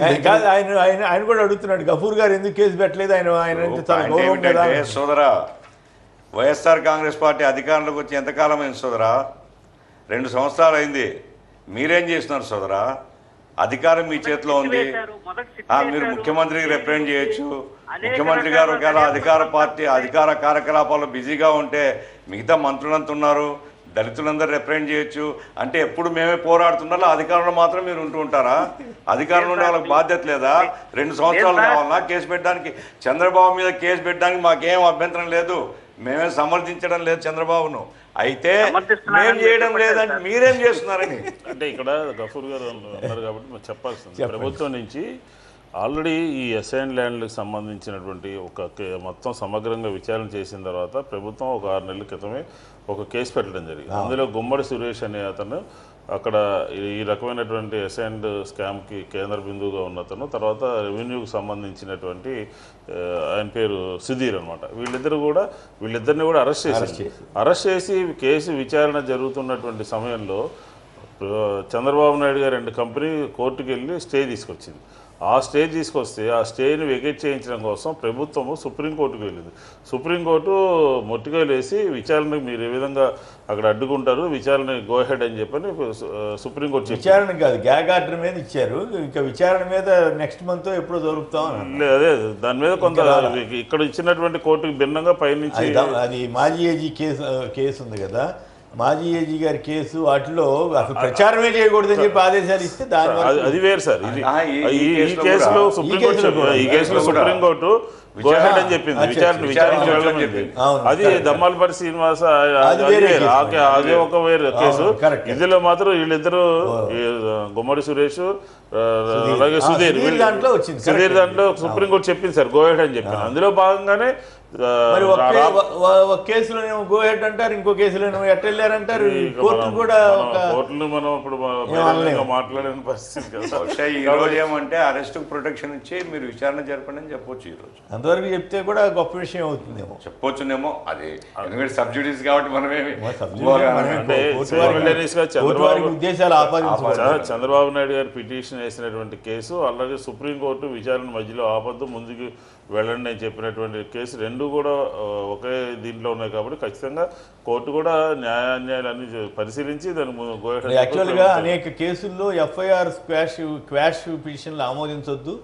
అది కాదు. ఆయన కూడా అడుగుతున్నాడు, గఫూర్ గారు ఎందుకు కేసు పెట్టలేదు, ఆయన చాలా గౌరవం కదా. సోదరా, వైఎస్ఆర్ కాంగ్రెస్ పార్టీ అధికారంలోకి వచ్చి ఎంతకాలం అయింది సోదరా? 2 సంవత్సరాలు అయింది. మీరేం చేస్తున్నారు సోదరా? అధికారం మీ చేతిలో ఉంది. మీరు ముఖ్యమంత్రికి రిప్రజెంట్ చేయొచ్చు. ముఖ్యమంత్రి గారు ఒకవేళ అధికార కార్యకలాపాల్లో బిజీగా ఉంటే మిగతా మంత్రులంతా ఉన్నారు, దళితులందరూ రిప్రజెంట్ చేయొచ్చు. అంటే ఎప్పుడు మేమే పోరాడుతున్నారో అధికారంలో మాత్రం మీరు ఉంటూ ఉంటారా? అధికారంలో ఉండే వాళ్ళకి బాధ్యత లేదా? 2 సంవత్సరాలు కావాలన్నా కేసు పెట్టడానికి? చంద్రబాబు మీద కేసు పెట్టడానికి మాకేం అభ్యంతరం లేదు, మేమే సమర్థించడం లేదు చంద్రబాబును. అయితే మేం చేయడం లేదంటే మీరేం చేస్తున్నారని అంటే ఇక్కడ గఫూర్ గారు అన్నారు కాబట్టి మనం చెప్పాల్సింది, ప్రభుత్వం నుంచి ఆల్రెడీ ఈ అసైన్ ల్యాండ్లకు సంబంధించినటువంటి మొత్తం సమగ్రంగా విచారణ చేసిన తర్వాత ప్రభుత్వం ఒక 6 నెలల క్రితమే ఒక కేసు పెట్టడం జరిగింది. అందులో గుమ్మడి సురేష్ అనే అతను అక్కడ ఈ రకమైనటువంటి అసైన్డ్ స్కామ్కి కేంద్ర బిందువుగా ఉన్న అతను, తర్వాత రెవెన్యూకి సంబంధించినటువంటి ఆయన పేరు సుధీర్ అనమాట. వీళ్ళిద్దరిని కూడా అరెస్ట్ చేసి కేసు విచారణ జరుగుతున్నటువంటి సమయంలో చంద్రబాబు నాయుడు గారు 2 కంపెనీ కోర్టుకు వెళ్ళి స్టే తీసుకొచ్చింది. ఆ స్టే తీసుకొస్తే ఆ స్టేని వెకేట్ చేయించడం కోసం ప్రభుత్వము సుప్రీంకోర్టుకు వెళ్ళింది. సుప్రీంకోర్టు మొట్టికాయలు వేసి విచారణకు మీరు ఏ విధంగా అక్కడ అడ్డుకుంటారు, విచారణ గో హెడ్ అని చెప్పని సుప్రీంకోర్టు చెప్పింది. విచారణ కాదు, గ్యాగ్ ఆర్డర్ మీద ఇచ్చారు. ఇంకా విచారణ మీద నెక్స్ట్ మంత్ ఎప్పుడో దొరుకుతాం. అదే దాని మీద కొంత ఇక్కడ ఇచ్చినటువంటి కోర్టుకు భిన్నంగా పైనుంచి అది మాజీ ఏజీ కేసు ఉంది కదా, మాజీ ఏజీ గారి కేసు, వాటిలో అసలు ప్రచారమే చేయకూడదని చెప్పి ఆదేశాలు ఇస్తే దాని అది వేరు సార్. ఈ కేసులో సుప్రీంకోర్టు గోహెడ్ అని చెప్పింది, విచారించాలని. అది దమ్మాలపల్లి శ్రీనివాస అదే ఒక వేరు కేసు. ఇందులో మాత్రం వీళ్ళిద్దరు గుమ్మడి సురేష్ అలాగే సుధీర్ దాంట్లో సుప్రీంకోర్టు చెప్పింది సార్ గోహెడ్ అని చెప్పింది. అందులో భాగంగానే ఒక కేసులోనేమో గో హెడ్ అంటారు, ఇంకో కేసులోనేమో ఎట్ట వెళ్ళారంటారు. కోర్టును కూడా కోర్టును మనం ఇప్పుడు మాట్లాడిన పరిస్థితి కదా. ఈ రోజు ఏమంటే అరెస్ట్ ప్రొటెక్షన్ ఇచ్చి మీరు విచారణ జరపండి అని చెప్పొచ్చు. ఈ రోజు అంతవరకు చెప్తే కూడా గొప్ప విషయం అవుతుందేమో, చెప్పొచ్చునేమో. అది ఎందుకంటే సబ్సిడీస్ కాబట్టి మనమేమి ఉద్దేశాలు ఆపాదించవచ్చు. చంద్రబాబు నాయుడు గారు పిటిషన్ వేసినటువంటి కేసు, అలాగే సుప్రీంకోర్టు విచారణ మధ్యలో ఆపద్దు ముందుకు వెళ్ళండి అని చెప్పినటువంటి కేసు రెండు కూడా ఒకే దీంట్లో ఉన్నాయి. కాబట్టి ఖచ్చితంగా కోర్టు కూడా న్యాయాన్యాయాలన్నీ పరిశీలించి దాన్ని యాక్చువల్గా అనేక కేసుల్లో ఎఫ్ఐఆర్ క్వాష్ పిటిషన్లు ఆమోదించొద్దు,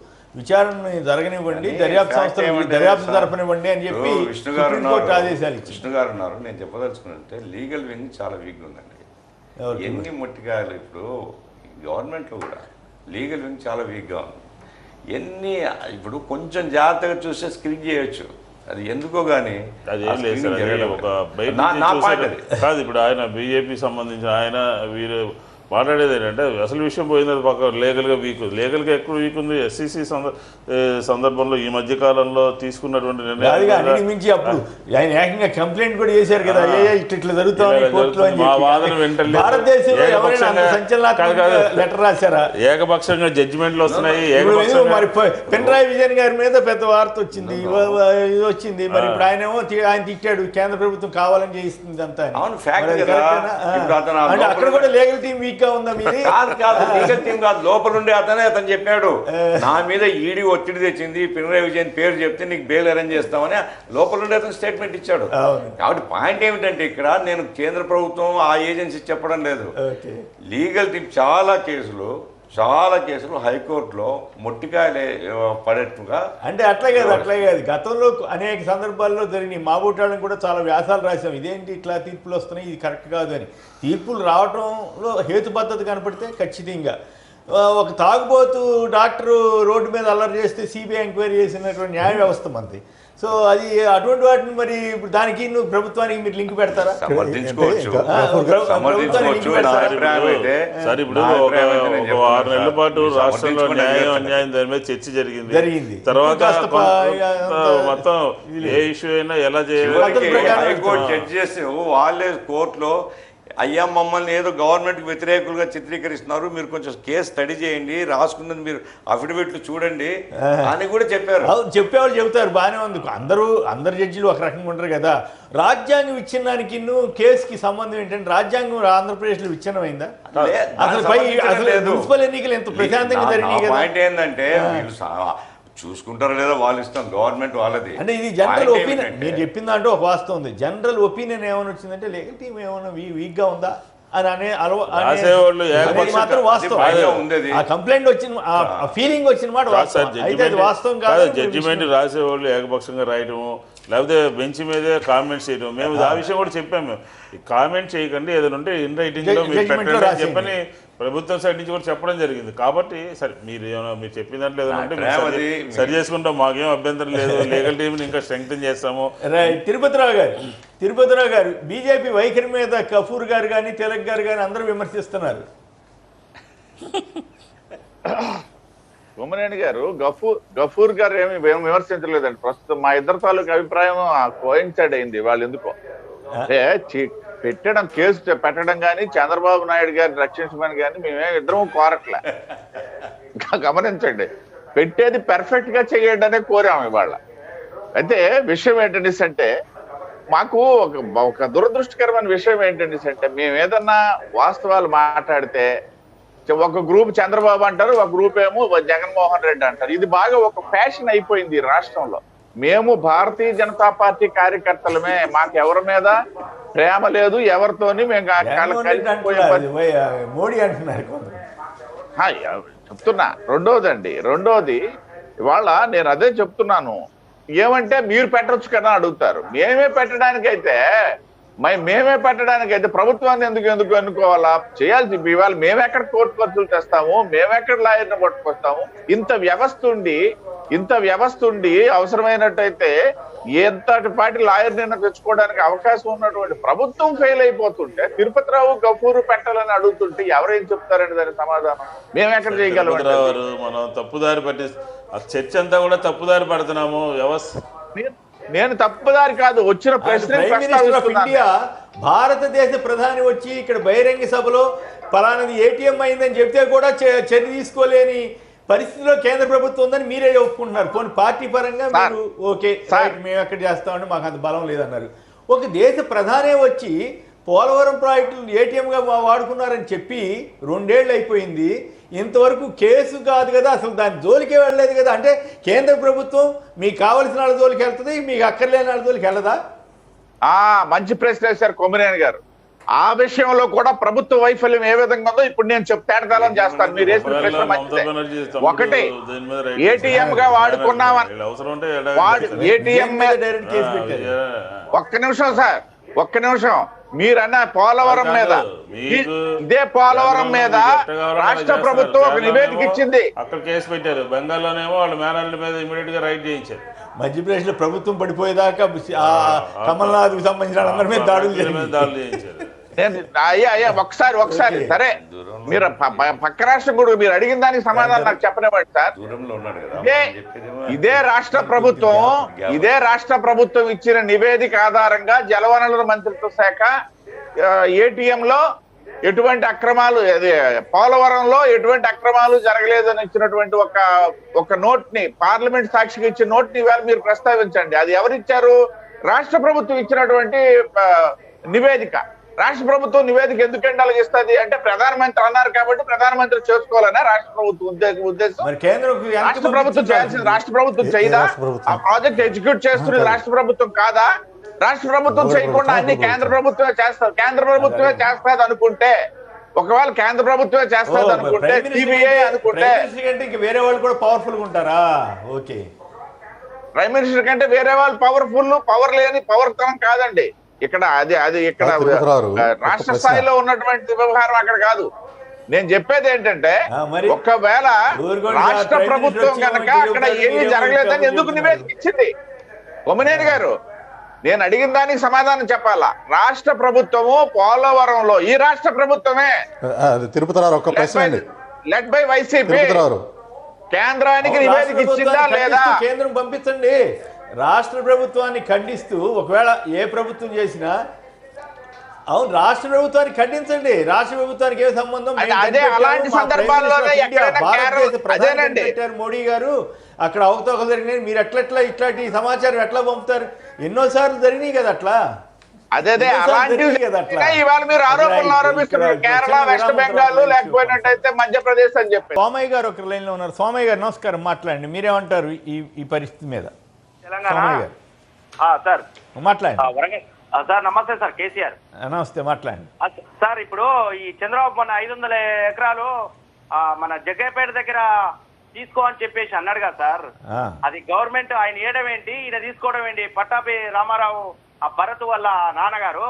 విచారణ జరగనివ్వండి, దర్యాప్తు సంస్థలు దర్యాప్తు జరపనివ్వండి అని చెప్పి సుప్రీంకోర్టు ఆదేశాలు ఇచ్చింది. విష్ణు గారు ఉన్నారు. నేను చెప్పదలుచుకున్నట్టే లీగల్ వింగ్ చాలా వీక్గా ఉందండి. ఎన్ని మొట్టికాయలు ఇప్పుడు గవర్నమెంట్లో కూడా లీగల్ వింగ్ చాలా వీక్గా ఉంది. ఎన్ని ఇప్పుడు కొంచెం జాగ్రత్తగా చూస్తే స్క్రీన్ చేయొచ్చు, అది ఎందుకో కానీ అదేం లేదు సార్. ఒక కాదు, ఇప్పుడు ఆయన బీజేపీ సంబంధించిన ఆయన వీరు మాట్లాడేది ఏంటంటే అసలు విషయం పోయింది పక్క లీగల్గా లీగల్గా ఎక్కువ వీక్ ఉంది. ఎస్సీసీ సందర్భంలో ఈ మధ్య కాలంలో తీసుకున్నటువంటి నిర్ణయం మించి అప్పుడు ఆయన ఏకంగా కంప్లైంట్ కూడా చేశారు కదా, ఇట్లా జరుగుతుంది. మా వాదన వెంటనే లెటర్ రాశారా, ఏకపక్షంగా జడ్జిమెంట్లు వస్తున్నాయి. మరి పినరాయి విజయన్ గారి మీద పెద్ద వార్త వచ్చింది, ఇది వచ్చింది. మరి ఇప్పుడు ఆయన తిట్టాడు, కేంద్ర ప్రభుత్వం కావాలని చేయిస్తుంది అంతా. అక్కడ కూడా లీగల్ టీం వీక్ ఉందా? లీగల్ టీం కాదు, లోపల ఉండే అతను చెప్పాడు నా మీద ఈడీ ఒత్తిడి తెచ్చింది, పినరాయి విజయన్ పేరు చెప్తే నీకు బెయిల్ అరేంజ్ చేస్తామని లోపల ఉండే అతను స్టేట్మెంట్ ఇచ్చాడు. కాబట్టి పాయింట్ ఏమిటంటే ఇక్కడ నేను కేంద్ర ప్రభుత్వం ఆ ఏజెన్సీ చెప్పడం లేదు. లీగల్ టీం చాలా కేసులు హైకోర్టులో మొట్టికాయలే పడేట్టుగా. అంటే అట్లా కాదు గతంలో అనేక సందర్భాల్లో జరిగిన మాబోటాలను కూడా చాలా వ్యాసాలు రాసాం, ఇదేంటి ఇట్లా తీర్పులు వస్తున్నాయి, ఇది కరెక్ట్ కాదు అని. తీర్పులు రావడంలో హేతుబద్ధత కనపడితే ఖచ్చితంగా ఒక తాగుబోతు డాక్టరు రోడ్డు మీద అల్లరి చేస్తే సిబిఐ ఎంక్వైరీ చేసినటువంటి న్యాయ వ్యవస్థ మనది. సో అది అటువంటి వాటిని మరి ఇప్పుడు దానికి నువ్వు ప్రభుత్వానికి మీరు లింక్ పెడతారా? సమర్థించుకోవచ్చు. సరే, ఇప్పుడు ఒక 6 నెలల పాటు రాష్ట్రంలో న్యాయం అన్యాయం దాని మీద చర్చ జరిగింది. తర్వాత మొత్తం ఏ ఇష్యూ అయినా ఎలా చేయాలి హైకోర్టు జడ్జెస్ వాళ్ళే కోర్టులో అయ్యా మమ్మల్ని ఏదో గవర్నమెంట్కి వ్యతిరేకులుగా చిత్రీకరిస్తున్నారు, మీరు కొంచెం కేసు స్టడీ చేయండి, రాసుకున్నది మీరు అఫిడవిట్లు చూడండి అని కూడా చెప్పారు. చెప్పేవాళ్ళు చెబుతారు, బాగానే ఉంది. అందరు జడ్జిలు ఒక రకంగా ఉంటారు కదా. రాజ్యాంగం విచ్ఛిన్నానికి కేసుకి సంబంధం ఏంటంటే రాజ్యాంగం ఆంధ్రప్రదేశ్లో విచ్ఛిన్నమైందా? అసలు మున్సిపల్ ఎన్నికలు ఎంత ప్రశాంతంగా జరిగినాయి కదా. పాయింట్ ఏంటంటే చూసుకుంటారో లేదా వాళ్ళ ఇష్టం, గవర్నమెంట్ వాళ్ళది. అంటే ఇది జనరల్ ఒపీనియన్. నేను చెప్పిన దాంట్లో ఒక వాస్తవం ఉంది. జనరల్ ఒపీనియన్ ఏమైనా వచ్చిందంటే లీగల్ టీం ఏమైనా వీక్గా ఉందా అని మాత్రం వాస్తవం. ఆ కంప్లైంట్ వచ్చిన ఫీలింగ్ వచ్చిన మాట వాస్తవం కాదు. జడ్జిమెంట్ రాసేవాళ్ళు ఏకపక్షంగా రాయటము, లేకపోతే బెంచ్ మీదే కామెంట్స్ చేయడం. మేము ఆ విషయం కూడా చెప్పాము, మేము కామెంట్ చేయకండి, ఏదైనా ఉంటే ఇన్ రైటింగ్ లో మీరు పెట్టండి అని చెప్పని ప్రభుత్వం సైడ్ నుంచి కూడా చెప్పడం జరిగింది. కాబట్టి సరే, మీరు చెప్పిన దాంట్లో ఏదైనా ఉంటే సరి చేసుకుంటాం, మాకేం అభ్యంతరం లేదు. లీగల్ టీంని ఇంకా స్ట్రెంగ్తన్ చేస్తాము. తిరుపతిరావు గారు బీజేపీ వైఖరి మీద కపూర్ గారు కానీ తిలక్ గారు కానీ అందరూ విమర్శిస్తున్నారు. కొమ్మనేని గారు గఫూర్ గారు ఏమి విమర్శించలేదండి. ప్రస్తుతం మా ఇద్దరు తాలూకు అభిప్రాయం కోయిన్సైడ్ అయింది. వాళ్ళు ఎందుకో అంటే కేసు పెట్టడం కానీ చంద్రబాబు నాయుడు గారిని రక్షించమని కానీ మేమేమి ఇద్దరం కోరట్లే. గమనించండి, పెట్టేది పెర్ఫెక్ట్ గా చేయండి అనే కోరాము ఇవాళ. అయితే విషయం ఏంటనేసి అంటే మాకు ఒక దురదృష్టకరమైన విషయం ఏంటనేసి అంటే మేము ఏదన్నా వాస్తవాలు మాట్లాడితే ఒక గ్రూప్ చంద్రబాబు అంటారు, ఒక గ్రూప్ ఏమో జగన్మోహన్ రెడ్డి అంటారు. ఇది బాగా ఒక ఫ్యాషన్ అయిపోయింది ఈ రాష్ట్రంలో. మేము భారతీయ జనతా పార్టీ కార్యకర్తలమే, మాకు ఎవరి మీద ప్రేమ లేదు, ఎవరితోని మేము మోడీ అంటున్నారు. చెప్తున్నా. రెండోది ఇవాళ నేను అదే చెప్తున్నాను, ఏమంటే మీరు పెట్టొచ్చు కదా అడుగుతారు. మేమే పెట్టడానికైతే ప్రభుత్వాన్ని ఎందుకు అనుకోవాలా? చేయాల్సి ఇవాళ మేమెక్కడ కోర్టు ఖర్చులు తెస్తాము, మేమెక్కడ లాయర్ని పట్టుకొస్తాము? ఇంత వ్యవస్థ ఉండి అవసరమైనట్టయితే ఎంతటి పాటి లాయర్ నిన్న తెచ్చుకోవడానికి అవకాశం ఉన్నటువంటి ప్రభుత్వం ఫెయిల్ అయిపోతుంటే తిరుపతిరావు గఫూరు పెట్టాలని అడుగుతుంటే ఎవరేం చెప్తారండి దాని సమాధానం? మేము ఎక్కడ చేయగలం? మనం తప్పుదారి పట్టి చర్చ అంతా కూడా తప్పుదారి పడుతున్నాము. వ్యవస్థ నేను తప్పుదారి కాదు, వచ్చిన ప్రశ్న ఇండియా భారతదేశ ప్రధాని వచ్చి ఇక్కడ బహిరంగ సభలో పలానది ఏటీఎం అయిందని చెప్తే కూడా చర్య తీసుకోలేని పరిస్థితిలో కేంద్ర ప్రభుత్వం ఉందని మీరే ఒప్పుకుంటున్నారు. కొన్ని పార్టీ పరంగా మీరు ఓకే మేము ఎక్కడ చేస్తామంటే మాకు అంత బలం లేదన్నారు. ఒక దేశ ప్రధానే వచ్చి పోలవరం ప్రాజెక్టులు ఏటీఎంగా వాడుకున్నారని చెప్పి 2 ఏళ్ళు అయిపోయింది, ఇంతవరకు కేసు కాదు కదా, అసలు దాని జోలికే వెళ్ళలేదు కదా. అంటే కేంద్ర ప్రభుత్వం మీకు కావలసిన వాళ్ళ జోలికి వెళ్తుంది, మీకు అక్కర్లేని వాళ్ళ జోలికి వెళ్ళదా? మంచి ప్రశ్న వేశారు కొమ్మినేని గారు. ఆ విషయంలో కూడా ప్రభుత్వ వైఫల్యం ఏ విధంగా ఉందో ఇప్పుడు నేను తేటతలం చేస్తాను. మీరు వేసిన ప్రశ్న మంచిదే. ఒకటి, ఏటీఎం గా వాడుకున్నామని ఏటీఎం ఒక్క నిమిషం మీరన్న పోలవరం మీద, ఇదే పోలవరం మీద రాష్ట్ర ప్రభుత్వం ఒక నివేదిక ఇచ్చింది. అక్కడ కేసు పెట్టారు. బెంగాల్లోనేమో వాళ్ళ మేనల్ని మీద ఇమీడియట్ గా రైడ్ చేయించారు. మధ్యప్రదేశ్ లో ప్రభుత్వం పడిపోయేదాకా కమల్నాథ్ కు సంబంధించిన అందరి మీద దాడులు చేయించారు. ఒకసారి సరే, మీరు పక్క రాష్ట్రం కూడా మీరు అడిగిన దానికి సమాధానం నాకు చెప్పనివ్వండి సార్. ఇదే రాష్ట్ర ప్రభుత్వం ఇచ్చిన నివేదిక ఆధారంగా జలవనరుల మంత్రిత్వ శాఖ ఏటీఎం లో ఎటువంటి అక్రమాలు, పోలవరంలో ఎటువంటి అక్రమాలు జరగలేదని ఇచ్చినటువంటి ఒక నోట్ ని, పార్లమెంట్ సాక్షిగా ఇచ్చిన నోట్ ని ఇవాళ మీరు ప్రస్తావించండి. అది ఎవరిచ్చారు? రాష్ట్ర ప్రభుత్వం ఇచ్చినటువంటి నివేదిక. రాష్ట్ర ప్రభుత్వం నివేదిక ఎందుకంటే అలాగిస్తుంది అంటే ప్రధానమంత్రి అన్నారు కాబట్టి ప్రధానమంత్రి చేసుకోవాలనే రాష్ట్ర ప్రభుత్వం ఉద్దేశం. రాష్ట్ర ప్రభుత్వం చేయాల్సింది రాష్ట్ర ప్రభుత్వం చేయదా? ఆ ప్రాజెక్ట్ ఎగ్జిక్యూట్ చేస్తున్నది రాష్ట్ర ప్రభుత్వం కాదా? రాష్ట్ర ప్రభుత్వం చేయకుండా అన్ని కేంద్ర ప్రభుత్వమే చేస్తారు. కేంద్ర ప్రభుత్వమే చేస్తుంది అనుకుంటే, ఒకవేళ కేంద్ర ప్రభుత్వమే చేస్తుంది అనుకుంటే, సిబిఐ అనుకుంటే వేరే వాళ్ళు కూడా పవర్ఫుల్ గా ఉంటారా? ఓకే, ప్రైమ్ మినిస్టర్ కంటే వేరే వాళ్ళు పవర్ లేని పవర్తనం కాదండి ఇక్కడ. ఇక్కడ రాష్ట్ర స్థాయిలో ఉన్నటువంటి వ్యవహారం అక్కడ కాదు. నేను చెప్పేది ఏంటంటే, ఒకవేళ రాష్ట్ర ప్రభుత్వం కనుక అక్కడ ఏమీ జరగలేదని ఎందుకు నివేదిక ఇచ్చింది? కొమ్మినేని గారు, నేను అడిగిన దానికి సమాధానం చెప్పాలా? రాష్ట్ర ప్రభుత్వము పోలవరంలో, ఈ రాష్ట్ర ప్రభుత్వమే లెడ్ బై వైసీపీ కేంద్రానికి నివేదిక ఇచ్చిందా లేదా? కేంద్రం పంపించండి. రాష్ట్ర ప్రభుత్వాన్ని ఖండిస్తూ ఒకవేళ ఏ ప్రభుత్వం చేసినా, అవును, రాష్ట్ర ప్రభుత్వాన్ని ఖండించండి. రాష్ట్ర ప్రభుత్వానికి ఏ సంబంధం? అలాంటి సందర్భాల్లోనే పెట్టారు మోడీ గారు, అక్కడ అవతవకలు జరిగినాయి, మీరు ఇట్లాంటి సమాచారం ఎట్లా పంపుతారు? ఎన్నోసార్లు జరిగినాయి కదా అట్లా. ఇవాళ మీరు ఆరోపణలు ఆరోపిస్తున్నారు కేరళ, వెస్ట్ బెంగాల్, లేకపోయినట్టయితే మధ్యప్రదేశ్ అని చెప్పి. సోమయ్య గారు ఒక లైన్ లో ఉన్నారు. సోమయ్య గారు నమస్కారం, మాట్లాడండి. మీరేమంటారు ఈ పరిస్థితి మీద? సార్ మాట్లాడండి సార్. నమస్తే సార్, కేసీఆర్. నమస్తే, మాట్లాడండి సార్. ఇప్పుడు ఈ చంద్రబాబు మన 500 ఎకరాలు మన జగ్గయ్యపేట దగ్గర తీసుకో అని చెప్పేసి అన్నాడు కదా సార్. అది గవర్నమెంట్ ఆయన ఇవ్వడం ఏంటి, ఈయన తీసుకోవడం ఏంటి? పట్టాభి రామారావు ఆ భరత్ వాళ్ళ నాన్నగారు.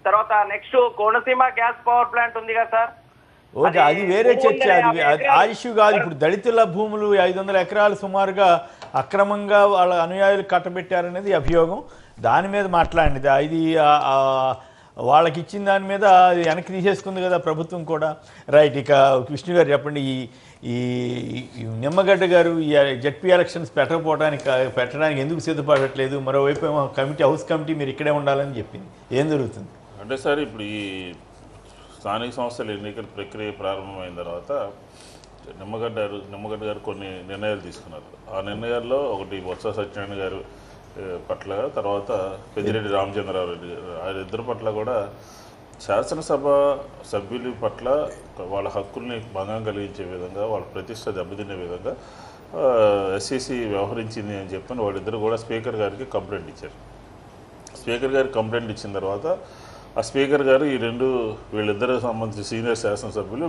తర్వాత next Konaseema gas power plant ఉంది కదా సార్. ఓకే, అది వేరే చర్చ, అది ఆ ఇష్యూ కాదు. ఇప్పుడు దళితుల భూములు 500 ఎకరాలు సుమారుగా అక్రమంగా వాళ్ళ అనుయాయులు కట్టబెట్టారనేది అభియోగం. దాని మీద మాట్లాడింది. ఇది వాళ్ళకి ఇచ్చిన దాని మీద వెనక్కి తీసేసుకుంది కదా ప్రభుత్వం కూడా. రైట్, ఇక విష్ణు గారు చెప్పండి. ఈ నిమ్మగడ్డ గారు ఈ జడ్పీ ఎలక్షన్స్ పెట్టడానికి ఎందుకు సిద్ధపడట్లేదు? మరోవైపు ఏమో హౌస్ కమిటీ మీరు ఇక్కడే ఉండాలని చెప్పింది. ఏం జరుగుతుంది అంటే సార్, ఇప్పుడు ఈ స్థానిక సంస్థల ఎన్నికల ప్రక్రియ ప్రారంభమైన తర్వాత నిమ్మగడ్డ గారు కొన్ని నిర్ణయాలు తీసుకున్నారు. ఆ నిర్ణయాల్లో ఒకటి బొత్స సత్యనారాయణ గారు పట్ల, తర్వాత పెద్దిరెడ్డి రామచంద్రారెడ్డి గారు, ఆ ఇద్దరు పట్ల కూడా శాసనసభ సభ్యుల పట్ల వాళ్ళ హక్కుల్ని భంగం కలిగించే విధంగా వాళ్ళ ప్రతిష్ట దెబ్బతినే విధంగా ఎస్సీసీ వ్యవహరించింది అని చెప్పని వాళ్ళిద్దరు కూడా స్పీకర్ గారికి కంప్లైంట్ ఇచ్చారు. స్పీకర్ గారికి కంప్లైంట్ ఇచ్చిన తర్వాత ఆ స్పీకర్ గారు వీళ్ళిద్దరు సంబంధించి సీనియర్ శాసనసభ్యులు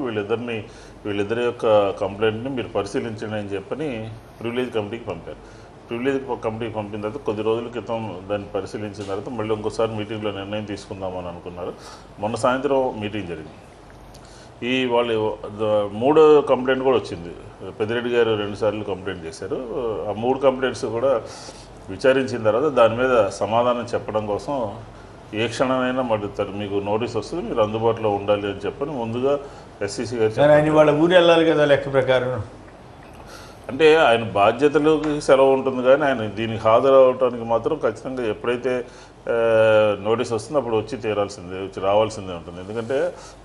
వీళ్ళిద్దరి యొక్క కంప్లైంట్ని మీరు పరిశీలించండి అని చెప్పని ప్రివిలేజ్ కమిటీకి పంపారు. ప్రివిలేజ్ కమిటీకి పంపిన తర్వాత కొద్ది రోజుల క్రితం దాన్ని పరిశీలించిన తర్వాత మళ్ళీ ఇంకోసారి మీటింగ్లో నిర్ణయం తీసుకుందామని అనుకున్నారు. మొన్న సాయంత్రం మీటింగ్ జరిగింది. వాళ్ళు మూడో కంప్లైంట్ కూడా వచ్చింది. పెద్దిరెడ్డి గారు 2 సార్లు కంప్లైంట్ చేశారు. ఆ 3 కంప్లైంట్స్ కూడా విచారించిన తర్వాత దాని మీద సమాధానం చెప్పడం కోసం ఏ క్షణమైనా మీకు నోటీస్ వస్తుంది, మీరు అందుబాటులో ఉండాలి అని చెప్పని ముందుగా ఎస్సీసీ గారు వాళ్ళ ఊరు వెళ్ళాలి కదా లెక్క ప్రకారం. అంటే ఆయన బాధ్యతలకు సెలవు ఉంటుంది కానీ ఆయన దీనికి హాజరవడానికి మాత్రం ఖచ్చితంగా ఎప్పుడైతే నోటీస్ వస్తుందో అప్పుడు వచ్చి రావాల్సిందే ఉంటుంది. ఎందుకంటే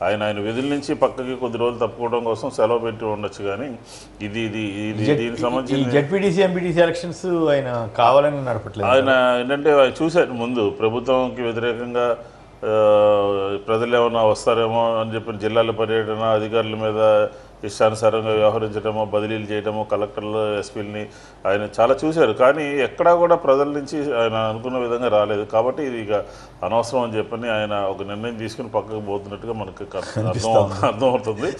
ఆయన విధుల నుంచి పక్కకి కొద్ది రోజులు తప్పుకోవడం కోసం సెలవు పెట్టి ఉండొచ్చు. కానీ దీనికి సంబంధించి జెడ్పీటీసీ ఎంపీటీసీ ఎలక్షన్స్ ఆయన కావాలని నడపట్లేదు. ఆయన ఏంటంటే చూశారు ముందు ప్రభుత్వంకి వ్యతిరేకంగా ప్రజలు ఏమన్నా వస్తారేమో అని చెప్పి జిల్లాల పర్యటన, అధికారుల మీద ఇష్టానుసారంగా వ్యవహరించడమో, బదిలీలు చేయడమో, కలెక్టర్లు ఎస్పీలని ఆయన చాలా చూశారు. కానీ ఎక్కడా కూడా ప్రజల నుంచి ఆయన అనుకున్న విధంగా రాలేదు. కాబట్టి ఇది ఇక అనవసరం అని చెప్పని ఆయన ఒక నిర్ణయం తీసుకుని పక్కకు పోతున్నట్టుగా మనకు అర్థమవుతుంది.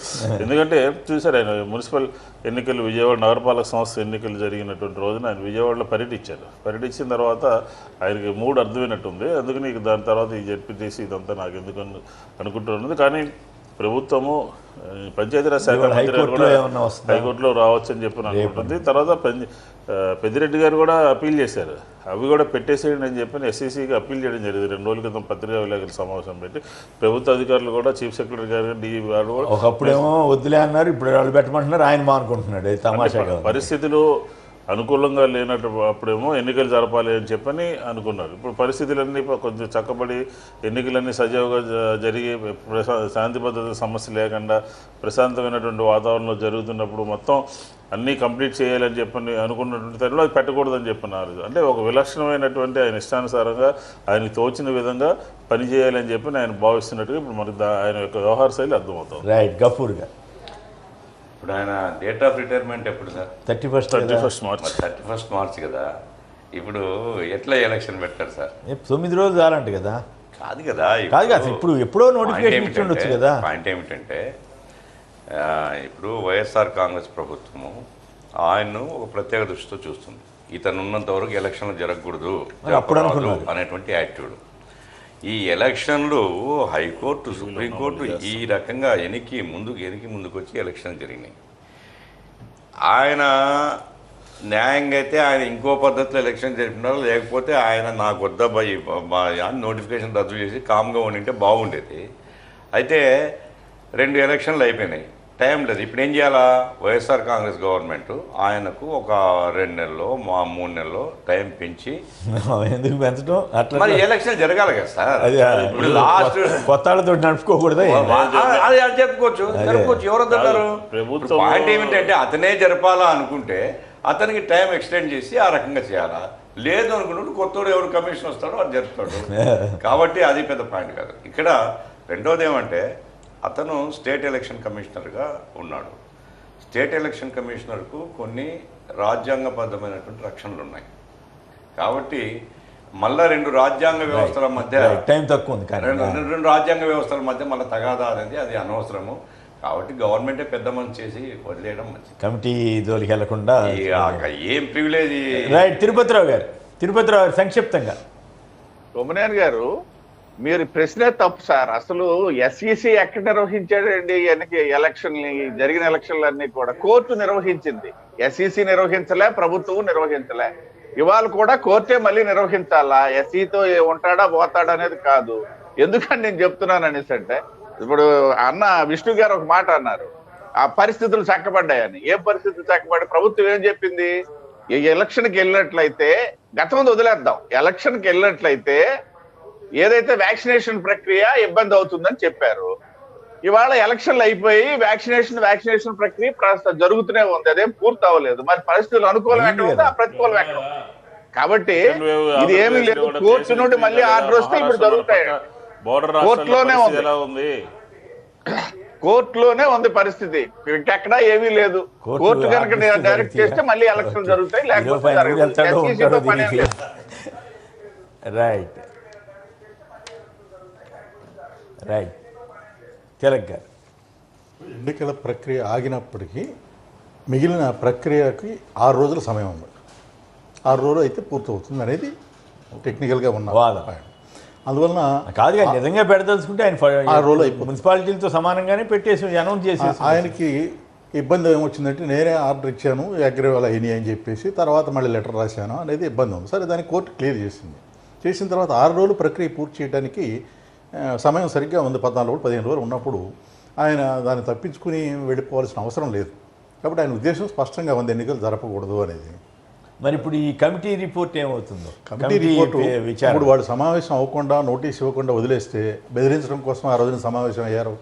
ఎందుకంటే చూశారు ఆయన మున్సిపల్ ఎన్నికలు, విజయవాడ నగరపాలక సంస్థ ఎన్నికలు జరిగినటువంటి రోజున ఆయన విజయవాడలో పర్యటించిన తర్వాత ఆయనకి 3 అర్థమైనట్టుంది. అందుకని ఇక దాని తర్వాత ఈ జెడ్పీటీసీ ఇదంతా నాకు ఎందుకు అనుకుంటున్నది. కానీ ప్రభుత్వము పంచాయతీరాజ్ శాఖ మంత్రి కూడా హైకోర్టులో రావచ్చు అని చెప్పి అనుకుంటుంది. తర్వాత పెద్దిరెడ్డి గారు కూడా అప్పీల్ చేశారు. అవి కూడా పెట్టేసేయండి అని చెప్పి ఎస్సీసీకి అప్పీల్ చేయడం జరిగింది. 2 రోజుల క్రితం పత్రికా విలేకరుల సమావేశం పెట్టి ప్రభుత్వ అధికారులు కూడా చీఫ్ సెక్రటరీ గారు డిఈ గారు కూడా ఒకప్పుడేమో వద్దులే అన్నారు, ఇప్పుడు వాళ్ళు పెట్టమంటున్నారు, ఆయన మానుకుంటున్నాడు. తమాషా పరిస్థితులు అనుకూలంగా అప్పుడేమో ఎన్నికలు జరపాలి అని చెప్పని అనుకున్నారు. ఇప్పుడు పరిస్థితులన్నీ కొంచెం చక్కబడి ఎన్నికలన్నీ సజావుగా జరిగి శాంతి భద్రత సమస్య లేకుండా ప్రశాంతమైనటువంటి వాతావరణంలో జరుగుతున్నప్పుడు మొత్తం అన్నీ కంప్లీట్ చేయాలని చెప్పని అనుకున్నటువంటి తరుణంలో అది పెట్టకూడదని చెప్పినారు. అంటే ఒక విలక్షణమైనటువంటి ఆయన ఇష్టానుసారంగా ఆయనకు తోచిన విధంగా పనిచేయాలని చెప్పి ఆయన భావిస్తున్నట్టుగా ఇప్పుడు మనకి ఆయన యొక్క వ్యవహార శైలి అర్థమవుతుంది. రైట్. గఫూర్ గారు ఇప్పుడు ఆయన డేట్ ఆఫ్ రిటైర్మెంట్ ఎప్పుడు సార్? 31 మార్చ్. 31 మార్చ్ కదా. ఇప్పుడు ఎట్లా ఎలక్షన్ పెట్టారు సార్? 9 రోజులు చాలంట కదా. కాదు కదా, ఇప్పుడు ఎప్పుడో నోటిఫికేషన్ ఇచ్చి ఉండొచ్చు కదా. పాయింట్ ఏమిటంటే ఇప్పుడు వైఎస్ఆర్ కాంగ్రెస్ ప్రభుత్వము ఆయన్ను ఒక ప్రత్యేక దృష్టితో చూస్తుంది. ఇతను ఉన్నంత వరకు ఎలక్షన్లు జరగకూడదు అనేటువంటి యాటిట్యూడ్. ఈ ఎలక్షన్లు హైకోర్టు, సుప్రీంకోర్టు ఈ రకంగా ముందుకు వచ్చి ఎలక్షన్ జరిగినాయి. ఆయన న్యాయంగా అయితే ఆయన ఇంకో పద్ధతిలో ఎలక్షన్ జరిపినారు, లేకపోతే ఆయన నాకు వద్ద నోటిఫికేషన్ రద్దు చేసి కామ్గా ఉండింటే బాగుండేది. అయితే 2 ఎలక్షన్లు అయిపోయినాయి, టైం లేదు. ఇప్పుడు ఏం చేయాలా? వైఎస్ఆర్ కాంగ్రెస్ గవర్నమెంట్ ఆయనకు ఒక 2 నెలల్లో 3 నెలల్లో టైం పెంచి ఎందుకు పెంచడం? అట్లా మరి ఎలక్షన్ జరగాలి కదా సార్. ఇప్పుడు లాస్ట్ కొత్త వాళ్ళతో నడుపుకోకూడదు. అది చెప్పుకోవచ్చు. ఎవరొద్దన్నారు? పాయింట్ ఏమిటంటే అతనే జరపాలా అనుకుంటే అతనికి టైం ఎక్స్టెండ్ చేసి ఆ రకంగా చేయాలా. లేదు అనుకున్నట్టు కొత్తోడు ఎవరు కమిషన్ వస్తాడో అది జరుపుతాడు. కాబట్టి అది పెద్ద పాయింట్ కాదు. ఇక్కడ రెండోది ఏమంటే అతను స్టేట్ ఎలక్షన్ కమిషనర్గా ఉన్నాడు. స్టేట్ ఎలక్షన్ కమిషనర్కు కొన్ని రాజ్యాంగబద్ధమైనటువంటి రక్షణలు ఉన్నాయి. కాబట్టి మళ్ళీ 2 రాజ్యాంగ వ్యవస్థల మధ్య టైం తక్కువ ఉంది. 2 రాజ్యాంగ వ్యవస్థల మధ్య మళ్ళీ తగాదా అనేది అది అనవసరము. కాబట్టి గవర్నమెంటే పెద్ద మనసు చేసి వదిలేయడం మంచిది. కమిటీ జోలికి వెళ్లకుండా ఏం ప్రివిలేజ్. రైట్. తిరుపతిరావు గారు సంక్షిప్తంగా. సోమనేని గారు, మీరు ప్రశ్నే తప్పు సార్. అసలు ఎస్ఈసి ఎక్కడ నిర్వహించాడండి? ఎలక్షన్ జరిగిన ఎలక్షన్లన్నీ కూడా కోర్టు నిర్వహించింది. ఎస్ఈసి నిర్వహించలే, ప్రభుత్వం నిర్వహించలే. ఇవాళ కూడా కోర్టే మళ్ళీ నిర్వహించాలా? ఎస్ఈతో ఉంటాడా పోతాడా అనేది కాదు. ఎందుకని నేను చెప్తున్నాను అనేసి అంటే, ఇప్పుడు అన్న విష్ణు గారు ఒక మాట అన్నారు, ఆ పరిస్థితులు చక్కబడ్డాయని. ఏ పరిస్థితులు చక్కబడ్డాయి? ప్రభుత్వం ఏం చెప్పింది? ఎలక్షన్కి వెళ్ళినట్లయితే, గతం వదిలేద్దాం, ఎలక్షన్కి వెళ్ళినట్లయితే ఏదైతే వ్యాక్సినేషన్ ప్రక్రియ ఇబ్బంది అవుతుందని చెప్పారు. ఇవాళ ఎలక్షన్లు అయిపోయి వ్యాక్సినేషన్ ప్రక్రియ జరుగుతూనే ఉంది, అదేం పూర్తి అవ్వలేదు. మరి పరిస్థితులు అనుకూలం ఎక్కడ ఉంది, ఆ ప్రతికూలం ఎక్కడ ఉంది? కాబట్టి ఇది ఏమీ లేదు. కోర్టు నుండి మళ్ళీ ఆర్డర్ వస్తే ఇప్పుడు జరుగుతాయి. బోర్డర్ కోర్టులోనే రాష్ట్రాల్లో ఉంది. ఎలా ఉంది? కోర్టులోనే ఉంది పరిస్థితి, ఇంకెక్కడా ఏమీ లేదు. కోర్టు కనుక డైరెక్ట్ చేస్తే మళ్ళీ ఎలక్షన్ జరుగుతాయి, లేకపోతే జరగదు. SEC తో పనేం లేదు. రైట్ రైట్ తిలక్ గారు. ఎన్నికల ప్రక్రియ ఆగినప్పటికీ మిగిలిన ప్రక్రియకి 6 రోజుల సమయం ఉంది. 6 రోజులు అయితే పూర్తవుతుంది అనేది టెక్నికల్గా ఉన్న వాదన. అందువలన కాదుగా నిజంగా పెడదలుచుకుంటే ఆయన 6 రోజులు అయిపోతుంది. మున్సిపాలిటీలతో సమానంగానే పెట్టేసి అనౌన్స్ చేసేసి ఆయనకి ఇబ్బంది ఏమొచ్చిందంటే నేనే ఆర్డర్ ఇచ్చాను, అగ్రివాల్ అయినాయి అని చెప్పేసి తర్వాత మళ్ళీ లెటర్ రాశాను అనేది ఇబ్బంది ఉంది. సరే దాన్ని కోర్టు క్లియర్ చేసింది. చేసిన తర్వాత 6 రోజులు ప్రక్రియ పూర్తి చేయడానికి సమయం సరిగ్గా ఉంది. 14 రోజులు 15 రోజులు ఉన్నప్పుడు ఆయన దాన్ని తప్పించుకుని వెళ్ళిపోవాల్సిన అవసరం లేదు. కాబట్టి ఆయన ఉద్దేశం స్పష్టంగా ఉంది, ఎన్నికలు జరపకూడదు అనేది. మరి ఇప్పుడు ఈ కమిటీ రిపోర్ట్ ఏమవుతుందో? కమిటీ రిపోర్టు ఇప్పుడు వాళ్ళు సమావేశం అవ్వకుండా నోటీస్ ఇవ్వకుండా వదిలేస్తే బెదిరించడం కోసం ఆ రోజున సమావేశం అయ్యారు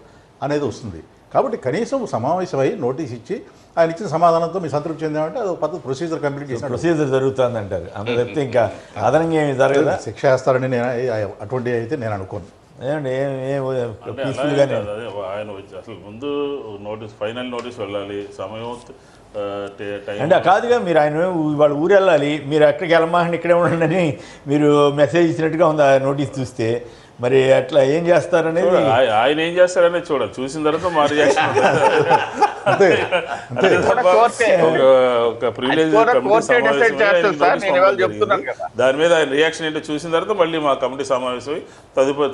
అనేది వస్తుంది. కాబట్టి కనీసం సమావేశం అయ్యి నోటీస్ ఇచ్చి ఆయన ఇచ్చిన సమాధానంతో మీ సంతృప్తి చెందామంటే అది పద్ధతి ప్రొసీజర్ కంప్లీట్ చేసిన ప్రొసీజర్ జరుగుతుంది అంటారు. అంత చెప్తే ఇంకా అదనంగా ఏమి జరగదా? శిక్ష వేస్తారని నేను అటువంటి అయితే నేను అనుకోను. పీస్ఫుల్గానే ఆయన అసలు ముందు నోటీస్, ఫైనల్ నోటీస్ వెళ్ళాలి, సమయం అంటే కాదుగా మీరు ఆయన వాళ్ళు ఊరు వెళ్ళాలి, మీరు ఎక్కడికి వెళ్ళమాకండి ఇక్కడే ఉండండి అని మీరు మెసేజ్ ఇచ్చినట్టుగా ఉంది ఆ నోటీస్ చూస్తే. మరి అట్లా ఏం చేస్తారనేది ఆయన ఏం చేస్తారనేది చూడాలి. చూసిన తర్వాత మా రియాక్షన్. ఒక ప్రివిలేజ్ దాని మీద ఆయన రియాక్షన్ ఏంటో చూసిన తర్వాత మళ్ళీ మా కమిటీ సమావేశం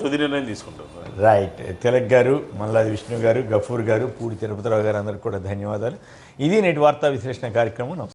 తుది నిర్ణయం తీసుకుంటాం. రైట్. తిలక్ గారు, మల్లాది విష్ణు గారు, గఫూర్ గారు, పూడి తిరుపతిరావు గారు అందరికీ కూడా ధన్యవాదాలు. ఇది నేటి వార్తా విశ్లేషణ కార్యక్రమం.